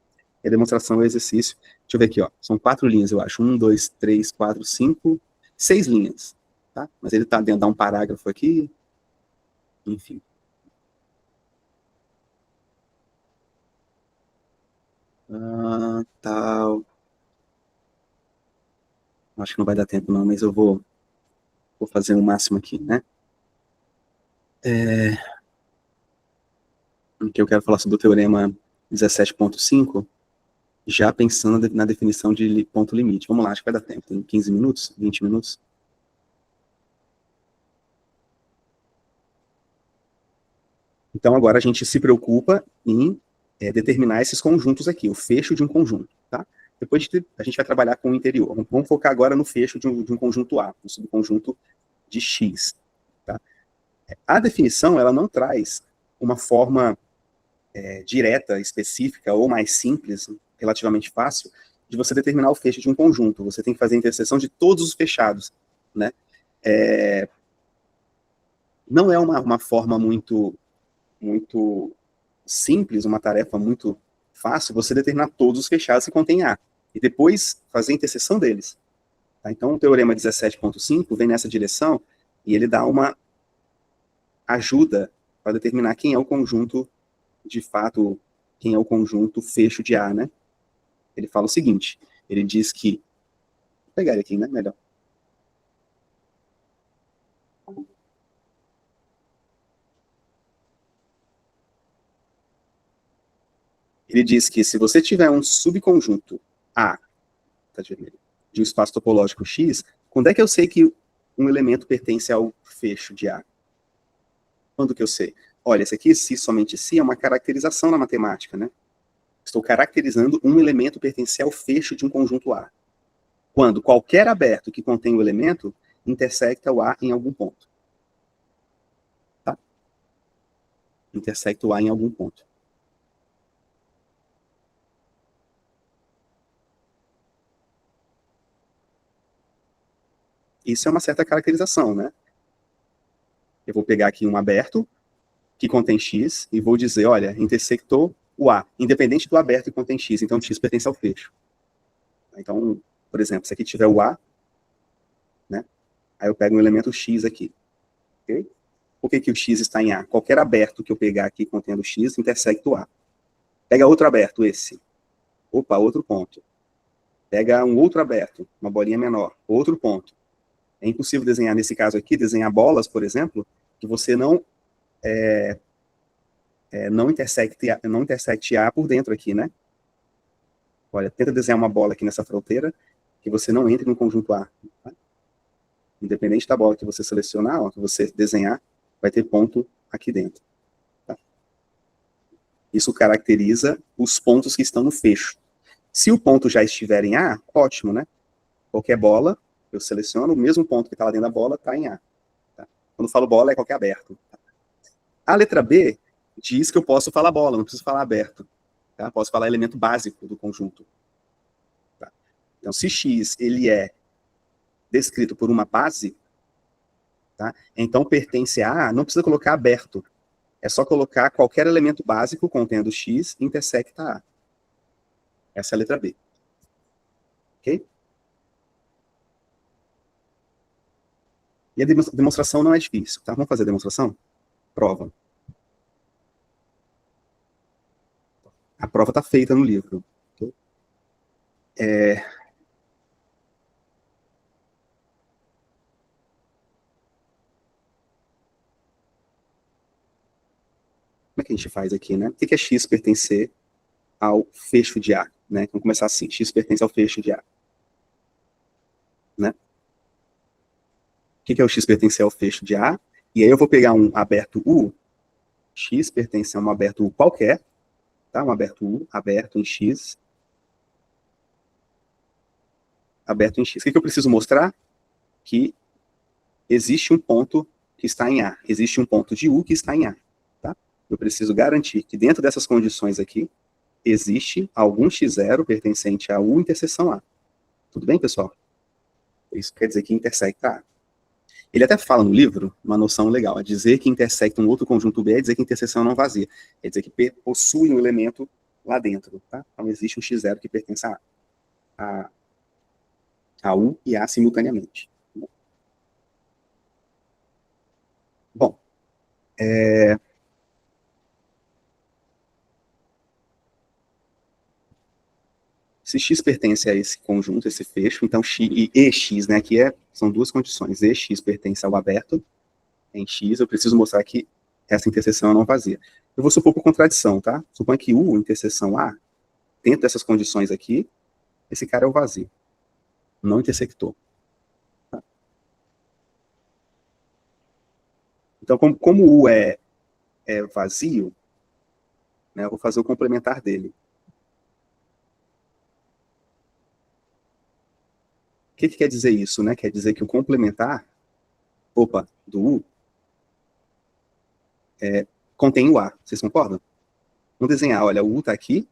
E a demonstração é o exercício. Deixa eu ver aqui, ó. São 4 linhas, eu acho. 1, 2, 3, 4, 5, 6 linhas. Tá? Mas ele está dentro de um parágrafo aqui. Enfim. Tal. Acho que não vai dar tempo, não, mas eu vou fazer o máximo aqui, né? Que eu quero falar sobre o teorema 17.5, já pensando na definição de ponto limite. Vamos lá, acho que vai dar tempo. Tem 15 minutos, 20 minutos. Então, agora a gente se preocupa em determinar esses conjuntos aqui, o fecho de um conjunto, tá? Depois a gente vai trabalhar com o interior. Vamos focar agora no fecho de um conjunto A, um subconjunto de X, tá? A definição, ela não traz uma forma direta, específica ou mais simples, relativamente fácil, de você determinar o fecho de um conjunto. Você tem que fazer a interseção de todos os fechados, né? Não é uma forma muito simples, uma tarefa muito fácil, você determinar todos os fechados que contêm A, e depois fazer a interseção deles. Tá? Então, o teorema 17.5 vem nessa direção, e ele dá uma ajuda para determinar quem é o conjunto, de fato, quem é o conjunto fecho de A, né? Ele fala o seguinte, ele diz que... Vou pegar ele aqui, né? Melhor. Ele diz que se você tiver um subconjunto A, tá de vermelho, de um espaço topológico X, quando é que eu sei que um elemento pertence ao fecho de A? Quando que eu sei? Olha, esse aqui, se somente se, é uma caracterização na matemática, né? Estou caracterizando um elemento pertencer ao fecho de um conjunto A. Quando qualquer aberto que contém o elemento intersecta o A em algum ponto. Tá? Intersecta o A em algum ponto. Isso é uma certa caracterização, né? Eu vou pegar aqui um aberto que contém X e vou dizer, olha, intersectou o A, independente do aberto que contém X, então X pertence ao fecho. Então, por exemplo, se aqui tiver o A, né? Aí eu pego um elemento X aqui. Okay? Por que o X está em A? Qualquer aberto que eu pegar aqui contendo X intersecta o A. Pega outro aberto, esse. Opa, outro ponto. Pega um outro aberto, uma bolinha menor, outro ponto. É impossível desenhar, nesse caso aqui, desenhar bolas, por exemplo, que você não intersecte A por dentro aqui, né? Olha, tenta desenhar uma bola aqui nessa fronteira, que você não entre no conjunto A. Tá? Independente da bola que você selecionar, ó, que você desenhar, vai ter ponto aqui dentro. Tá? Isso caracteriza os pontos que estão no fecho. Se o ponto já estiver em A, ótimo, né? Qualquer bola, eu seleciono, o mesmo ponto que está lá dentro da bola está em A. Tá? Quando eu falo bola, é qualquer aberto. Tá? A letra B diz que eu posso falar bola, não preciso falar aberto. Tá? Posso falar elemento básico do conjunto. Tá? Então, se X ele é descrito por uma base, tá? Então pertence a, não precisa colocar aberto. É só colocar qualquer elemento básico contendo X intersecta A. Essa é a letra B. Ok? E a demonstração não é difícil, tá? Vamos fazer a demonstração? Prova. A prova está feita no livro. Okay? Como é que a gente faz aqui, né? O que é X pertencer ao fecho de A? Né? Vamos começar assim. X pertence ao fecho de A. Né? O que é o X pertencer ao fecho de A? E aí eu vou pegar um aberto U. X pertence a um aberto U qualquer. Tá? Um aberto U, aberto em X. Aberto em X. O que eu preciso mostrar? Que existe um ponto que está em A. Existe um ponto de U que está em A. Tá? Eu preciso garantir que dentro dessas condições aqui, existe algum x0 pertencente a U interseção A. Tudo bem, pessoal? Isso quer dizer que intersecta A. Ele até fala no livro uma noção legal. É dizer que intersecta um outro conjunto B é dizer que interseção não vazia. É dizer que possui um elemento lá dentro. Tá? Então existe um x0 que pertence a U e A simultaneamente. Bom, se X pertence a esse conjunto, esse fecho, então X, e EX, né, aqui são duas condições. EX pertence ao aberto, em X, eu preciso mostrar que essa interseção é não vazia. Eu vou supor por contradição, tá? Suponha que U, interseção A, dentro dessas condições aqui, esse cara é o vazio. Não intersectou. Tá? Então, como U é vazio, né, eu vou fazer o complementar dele. O que quer dizer isso, né? Quer dizer que o complementar, do U, contém o A. Vocês concordam? Vamos desenhar, olha, o U está aqui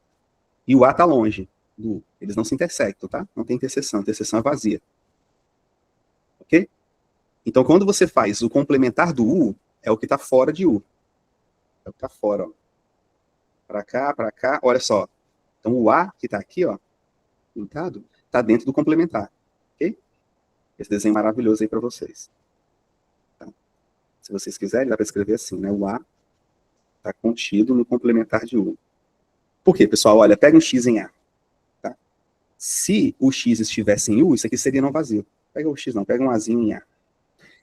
e o A está longe do U. Eles não se intersectam, tá? Não tem interseção. A interseção é vazia. Ok? Então, quando você faz o complementar do U, é o que está fora de U. É o que está fora, ó. Para cá, olha só. Então, o A, que está aqui, ó, pintado, está dentro do complementar. Ok? Esse desenho maravilhoso aí para vocês. Tá? Se vocês quiserem, dá para escrever assim, né? O A está contido no complementar de U. Por quê, pessoal? Olha, pega um X em A. Tá? Se o X estivesse em U, isso aqui seria não vazio. Pega o X não, pega um Azinho em A.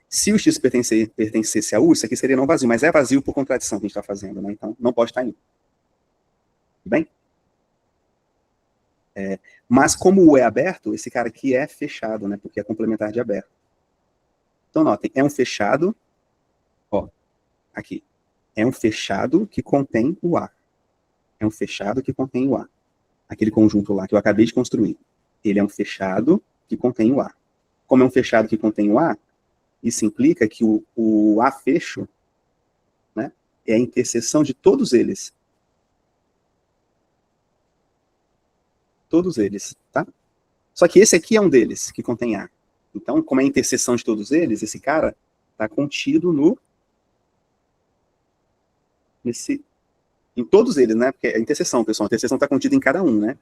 Se o X pertencesse a U, isso aqui seria não vazio, mas é vazio por contradição que a gente está fazendo, né? Então, não pode estar em U. Tudo bem? Mas como o U é aberto, esse cara aqui é fechado, né? Porque é complementar de aberto. Então, notem, é um fechado, ó, aqui. É um fechado que contém o A. É um fechado que contém o A. Aquele conjunto lá que eu acabei de construir. Ele é um fechado que contém o A. Como é um fechado que contém o A, isso implica que o A fecho, né, é a interseção de todos eles. Todos eles, tá? Só que esse aqui é um deles, que contém A. Então, como é a interseção de todos eles, esse cara está contido em todos eles, né? Porque é a interseção, pessoal. A interseção está contida em cada um, né?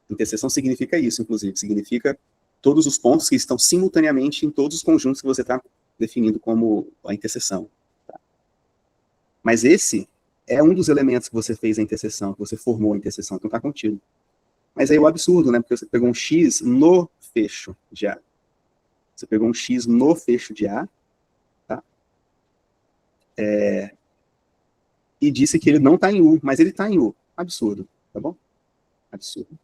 Interseção significa isso, inclusive. Significa todos os pontos que estão simultaneamente em todos os conjuntos que você está definindo como a interseção. Tá? Mas esse é um dos elementos que você fez a interseção, que você formou a interseção, então está contido. Mas aí é o absurdo, né? Porque você pegou um X no fecho de A. Você pegou um X no fecho de A, tá? E disse que ele não está em U, mas ele está em U. Absurdo, tá bom? Absurdo.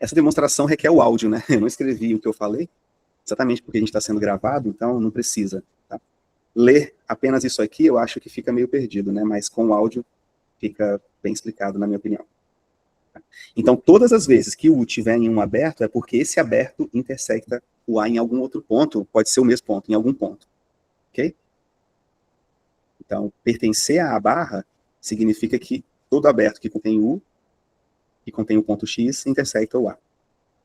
Essa demonstração requer o áudio, né? Eu não escrevi o que eu falei, exatamente porque a gente está sendo gravado, então não precisa. Tá? Ler apenas isso aqui, eu acho que fica meio perdido, né? Mas com o áudio fica bem explicado, na minha opinião. Tá? Então, todas as vezes que o U tiver em um aberto, é porque esse aberto intersecta o A em algum outro ponto, pode ser o mesmo ponto, em algum ponto. Ok? Então, pertencer à barra significa que todo aberto que contém U, que contém o ponto X, intersecta o A.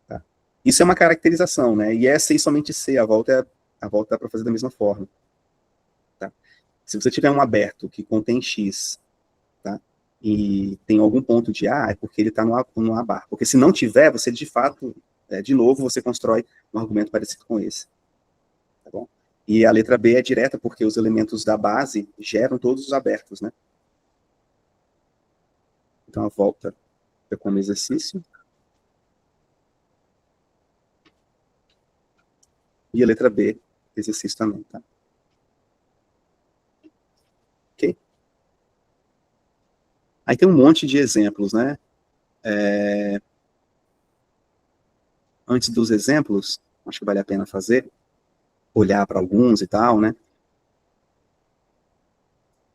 Tá? Isso é uma caracterização, né? E é C e somente C, a volta dá para fazer da mesma forma. Tá? Se você tiver um aberto que contém X, tá? E tem algum ponto de A, é porque ele está no A bar. Porque se não tiver, você de fato, de novo, você constrói um argumento parecido com esse. Tá bom? E a letra B é direta porque os elementos da base geram todos os abertos, né? Então a volta é como exercício. E a letra B, exercício também, tá? Ok? Aí tem um monte de exemplos, né? Antes dos exemplos, acho que vale a pena fazer, olhar para alguns e tal, né?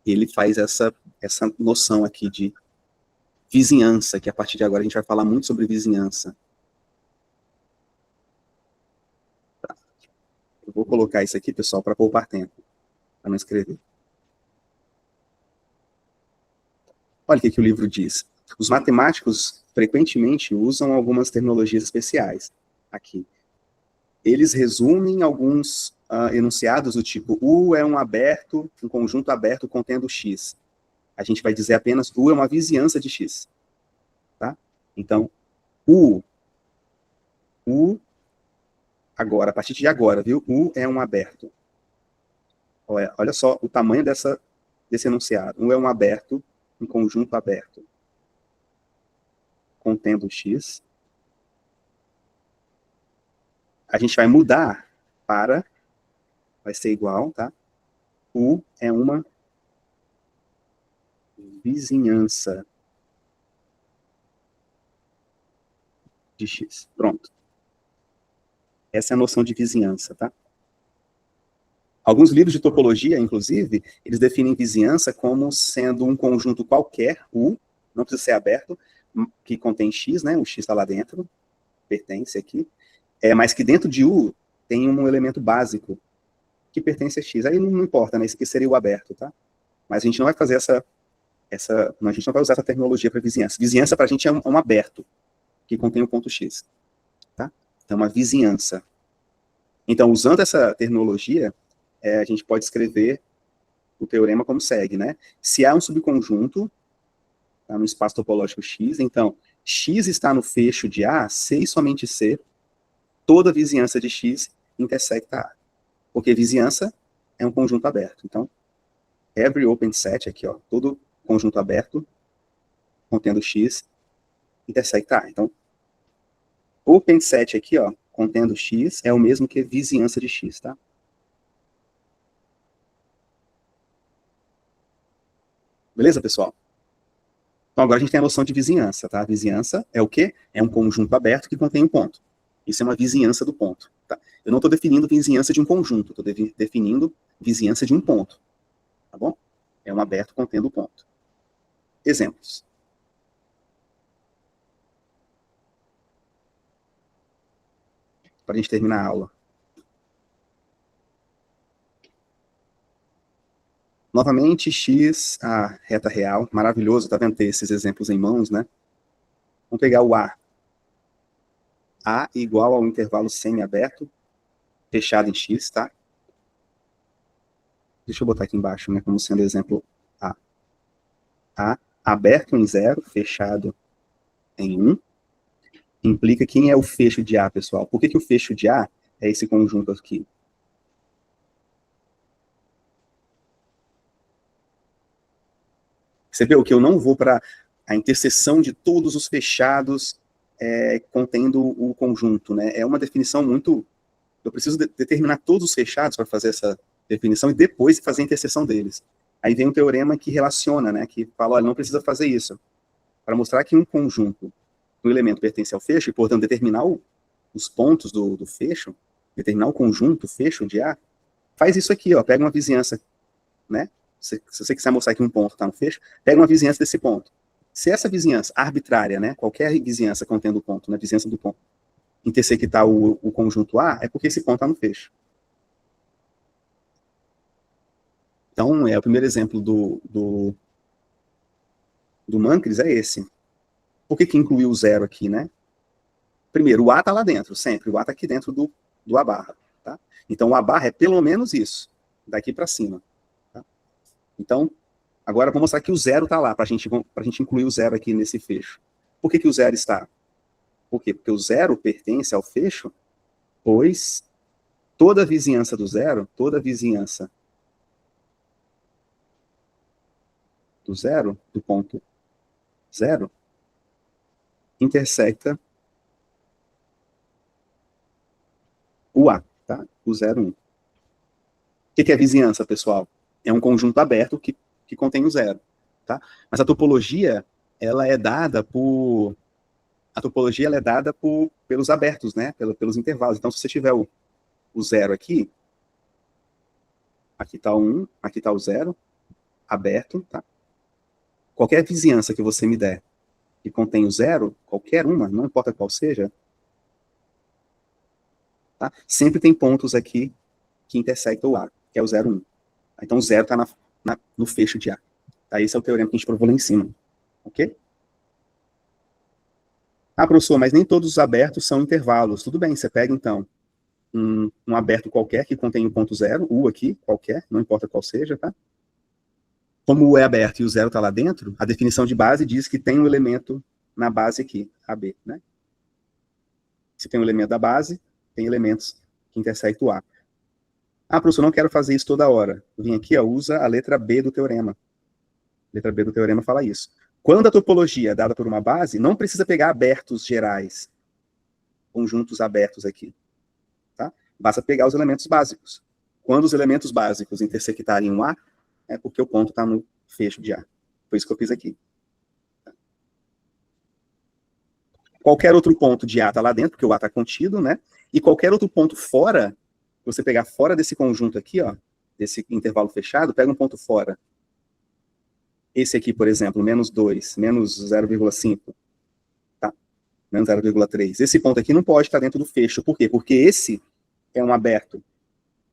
Ele faz essa noção aqui de vizinhança, que a partir de agora a gente vai falar muito sobre vizinhança. Tá? Eu vou colocar isso aqui, pessoal, para poupar tempo, para não escrever. Olha o que o livro diz. Os matemáticos frequentemente usam algumas terminologias especiais aqui. Eles resumem alguns enunciados do tipo U é um conjunto aberto contendo X. A gente vai dizer apenas U é uma vizinhança de X. Tá? Então, U, agora, a partir de agora, viu? U é um aberto. Olha só o tamanho desse enunciado. U é um conjunto aberto, contendo X. A gente vai mudar vai ser igual, tá? U é uma vizinhança de X. Pronto. Essa é a noção de vizinhança, tá? Alguns livros de topologia, inclusive, eles definem vizinhança como sendo um conjunto qualquer, U, não precisa ser aberto, que contém X, né? O X está lá dentro, pertence aqui, mas que dentro de U tem um elemento básico que pertence a X. Aí não importa, né? Esse aqui seria o aberto, tá? Mas a gente não vai fazer a gente não vai usar essa terminologia para vizinhança. Vizinhança para a gente é um aberto que contém o ponto X, tá? Então, uma vizinhança. Então, usando essa terminologia, a gente pode escrever o teorema como segue, né? Se há um subconjunto, tá, no espaço topológico X, então, X está no fecho de A, C e somente C, toda vizinhança de X intersecta A. Porque vizinhança é um conjunto aberto. Então, every open set, aqui, ó, todo conjunto aberto, contendo X, intersecta A. Então, open set aqui, ó, contendo X, é o mesmo que vizinhança de X, tá? Beleza, pessoal? Então, agora a gente tem a noção de vizinhança, tá? A vizinhança é o quê? É um conjunto aberto que contém um ponto. Isso é uma vizinhança do ponto, tá? Eu não estou definindo vizinhança de um conjunto, estou definindo vizinhança de um ponto, tá bom? É um aberto contendo ponto. Exemplos. Para a gente terminar a aula. Novamente, x, a reta real, maravilhoso, tá vendo ter esses exemplos em mãos, né? Vamos pegar o A. A igual ao intervalo semi-aberto, fechado em x, tá? Deixa eu botar aqui embaixo, né, como sendo exemplo A. A aberto em 0, fechado em 1, implica quem é o fecho de A, pessoal. Por que o fecho de A é esse conjunto aqui? Você vê o que eu não vou para a interseção de todos os fechados contendo o conjunto, né? É uma definição muito... Eu preciso determinar todos os fechados para fazer essa definição e depois fazer a interseção deles. Aí vem um teorema que relaciona, né? Que fala, olha, não precisa fazer isso. Para mostrar que um conjunto, um elemento pertence ao fecho, e, portanto, determinar os pontos do fecho, determinar o conjunto, fecho de A, faz isso aqui, ó, pega uma vizinhança, né? Se você quiser mostrar que um ponto está no fecho, pega uma vizinhança desse ponto. Se essa vizinhança arbitrária, né, qualquer vizinhança contendo o ponto, né, vizinhança do ponto, intersectar o conjunto A, é porque esse ponto está no fecho. Então, o primeiro exemplo do Mancris é esse. Por que incluiu o zero aqui, né? Primeiro, o A está lá dentro, sempre. O A está aqui dentro do A barra. Tá? Então, o A barra é pelo menos isso, daqui para cima. Tá? Então, agora vou mostrar que o zero está lá, para a gente incluir o zero aqui nesse fecho. Por que o zero está? Por quê? Porque o zero pertence ao fecho, pois toda a vizinhança do zero, do ponto zero, intersecta o A, tá? O 0, 1. O que é vizinhança, pessoal? É um conjunto aberto que contém o zero, tá? Mas a topologia, ela é dada pelos abertos, né? Pelos intervalos. Então, se você tiver o zero aqui está o 1, aqui está o 0, aberto, tá? Qualquer vizinhança que você me der que contém o 0, qualquer uma, não importa qual seja, tá? Sempre tem pontos aqui que intersectam o A, que é o 0, 1. Então, o 0 está no fecho de A. Tá? Esse é o teorema que a gente provou lá em cima. Ok? Ah, professor, mas nem todos os abertos são intervalos. Tudo bem, você pega, então, um aberto qualquer que contém o ponto 0, U aqui, qualquer, não importa qual seja, tá? Como o U é aberto e o 0 está lá dentro, a definição de base diz que tem um elemento na base aqui, AB, né? Se tem um elemento da base, tem elementos que intersectam o A. Ah, professor, não quero fazer isso toda hora. Vim aqui, ó, usa a letra B do teorema. A letra B do teorema fala isso. Quando a topologia é dada por uma base, não precisa pegar abertos gerais, conjuntos abertos aqui. Tá? Basta pegar os elementos básicos. Quando os elementos básicos intersectarem um A, é porque o ponto está no fecho de A. Foi isso que eu fiz aqui. Qualquer outro ponto de A está lá dentro, porque o A está contido, né? E qualquer outro ponto fora, se você pegar fora desse conjunto aqui, ó, desse intervalo fechado, pega um ponto fora. Esse aqui, por exemplo, menos 2, menos 0,5, tá? Menos 0,3. Esse ponto aqui não pode estar dentro do fecho. Por quê? Porque esse é um aberto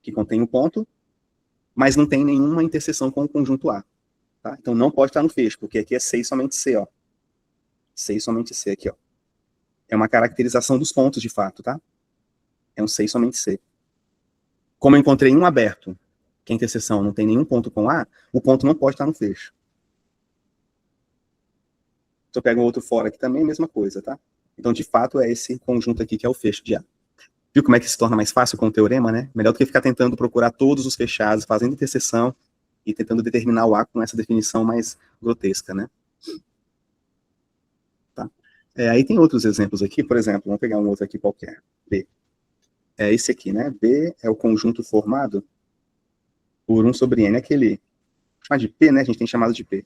que contém um ponto, mas não tem nenhuma interseção com o conjunto A. Tá? Então não pode estar no fecho, porque aqui é C e somente C, ó. C e somente C aqui, ó. É uma caracterização dos pontos, de fato, tá? É um C e somente C. Como eu encontrei um aberto, que a interseção não tem nenhum ponto com A, o ponto não pode estar no fecho. Se eu pego um outro fora aqui também, é a mesma coisa, tá? Então, de fato, é esse conjunto aqui que é o fecho de A. Viu como é que se torna mais fácil com o teorema, né? Melhor do que ficar tentando procurar todos os fechados, fazendo interseção e tentando determinar o A com essa definição mais grotesca, né? Tá? Aí tem outros exemplos aqui, por exemplo, vamos pegar um outro aqui qualquer, B. É esse aqui, né? B é o conjunto formado por 1 sobre N, aquele, chamar de P, né? A gente tem chamado de P.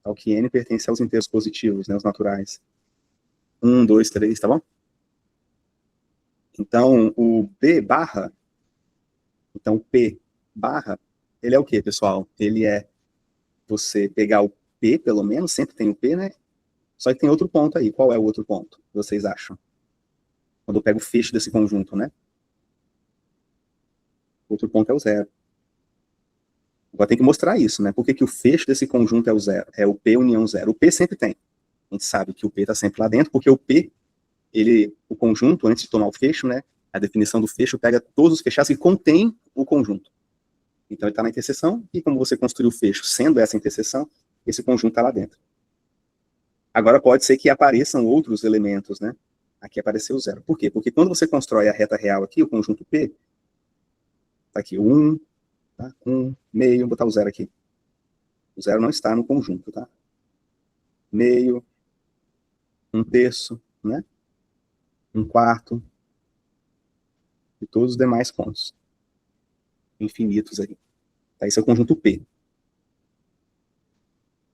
Tal que n pertence aos inteiros positivos, né, os naturais. 1, 2, 3, tá bom? Então, o B barra, então o P barra, ele é o quê, pessoal? Ele é você pegar o P, pelo menos, sempre tem o P, né? Só que tem outro ponto aí. Qual é o outro ponto que vocês acham? Quando eu pego o fecho desse conjunto, né? O outro ponto é o zero. Agora tem que mostrar isso, né? Por que o fecho desse conjunto é o zero? É o P união zero. O P sempre tem. A gente sabe que o P está sempre lá dentro, porque o P, o conjunto, antes de tomar o fecho, né? A definição do fecho pega todos os fechados que contém o conjunto. Então ele está na interseção, e como você construiu o fecho sendo essa interseção, esse conjunto está lá dentro. Agora pode ser que apareçam outros elementos, né? Aqui apareceu o zero. Por quê? Porque quando você constrói a reta real aqui, o conjunto P, tá aqui o 1, tá? 1, meio, vou botar o zero aqui. O zero não está no conjunto, tá? Meio, 1/3, né? 1/4, e todos os demais pontos. Infinitos aí. Tá? Esse é o conjunto P.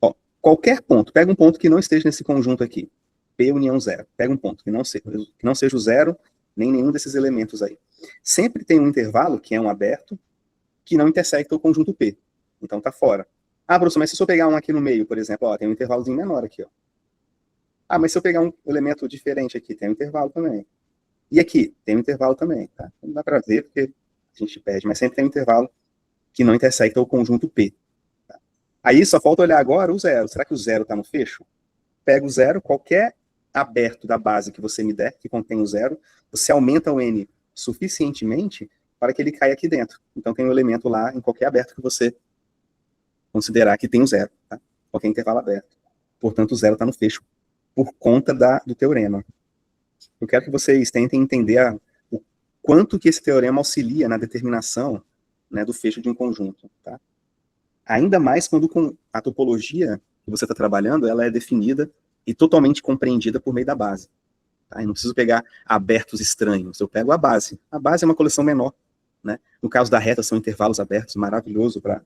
Ó, qualquer ponto, pega um ponto que não esteja nesse conjunto aqui. P união zero. Pega um ponto que não seja o zero, nem nenhum desses elementos aí. Sempre tem um intervalo, que é um aberto, que não intersecta o conjunto P. Então tá fora. Ah, professor, mas se eu pegar um aqui no meio, por exemplo, ó, tem um intervalozinho menor aqui, ó. Ah, mas se eu pegar um elemento diferente aqui, tem um intervalo também. E aqui, tem um intervalo também, tá? Não dá para ver porque a gente perde, mas sempre tem um intervalo que não intersecta o conjunto P. Tá? Aí só falta olhar agora o zero. Será que o zero está no fecho? Pega o zero, qualquer aberto da base que você me der, que contém o zero, você aumenta o n suficientemente para que ele caia aqui dentro. Então tem um elemento lá em qualquer aberto que você considerar que tem o zero, tá? Qualquer intervalo aberto. Portanto, o zero está no fecho por conta do teorema. Eu quero que vocês tentem entender o quanto que esse teorema auxilia na determinação, né, do fecho de um conjunto, tá? Ainda mais quando a topologia que você está trabalhando, ela é definida e totalmente compreendida por meio da base. Tá? Eu não preciso pegar abertos estranhos, eu pego a base. A base é uma coleção menor, né? No caso da reta, são intervalos abertos, maravilhoso para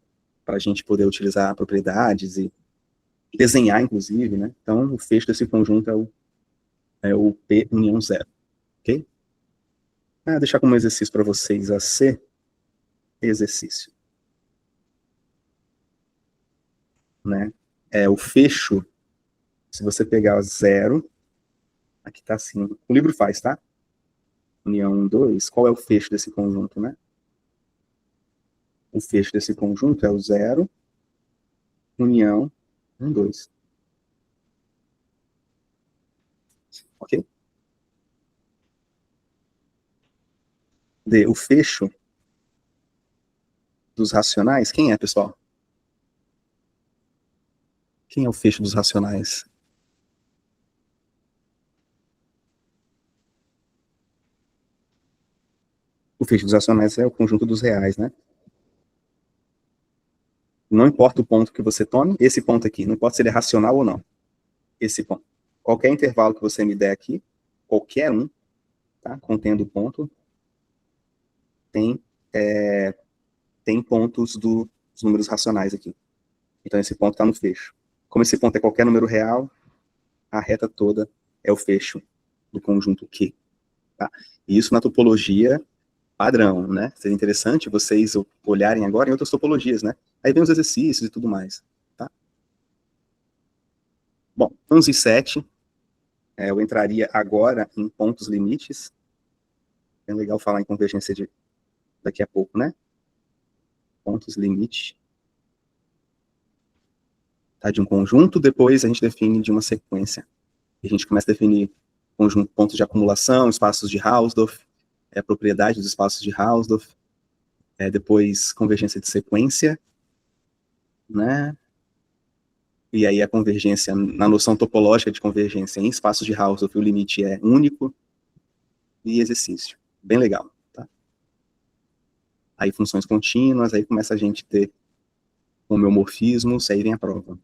a gente poder utilizar propriedades e desenhar, inclusive, né? Então, o fecho desse conjunto é o P união zero, ok? Deixar como exercício para vocês a C, exercício. Né? O fecho, se você pegar zero, aqui está assim, o livro faz, tá? União 1, 2, qual é o fecho desse conjunto, né? O fecho desse conjunto é o zero, união 1, 2. Ok? D, o fecho dos racionais, quem é, pessoal? Quem é o fecho dos racionais? O fecho dos racionais é o conjunto dos reais, né? Não importa o ponto que você tome, esse ponto aqui, não importa se ele é racional ou não. Esse ponto. Qualquer intervalo que você me der aqui, qualquer um, tá? Contendo ponto, tem pontos dos números racionais aqui. Então esse ponto está no fecho. Como esse ponto é qualquer número real, a reta toda é o fecho do conjunto Q. Tá? E isso na topologia padrão, né? Seria interessante vocês olharem agora em outras topologias, né? Aí vem os exercícios e tudo mais. Tá? Bom, 11 e 7, eu entraria agora em pontos limites. É legal falar em convergência daqui a pouco, né? Pontos limite. Tá? De um conjunto, depois a gente define de uma sequência. A gente começa a definir conjunto, pontos de acumulação, espaços de Hausdorff, propriedade dos espaços de Hausdorff, depois convergência de sequência, né? E aí a convergência, na noção topológica de convergência em espaços de Hausdorff, o limite é único, e exercício. Bem legal, tá? Aí funções contínuas, aí começa a gente ter homeomorfismos, aí vem a prova.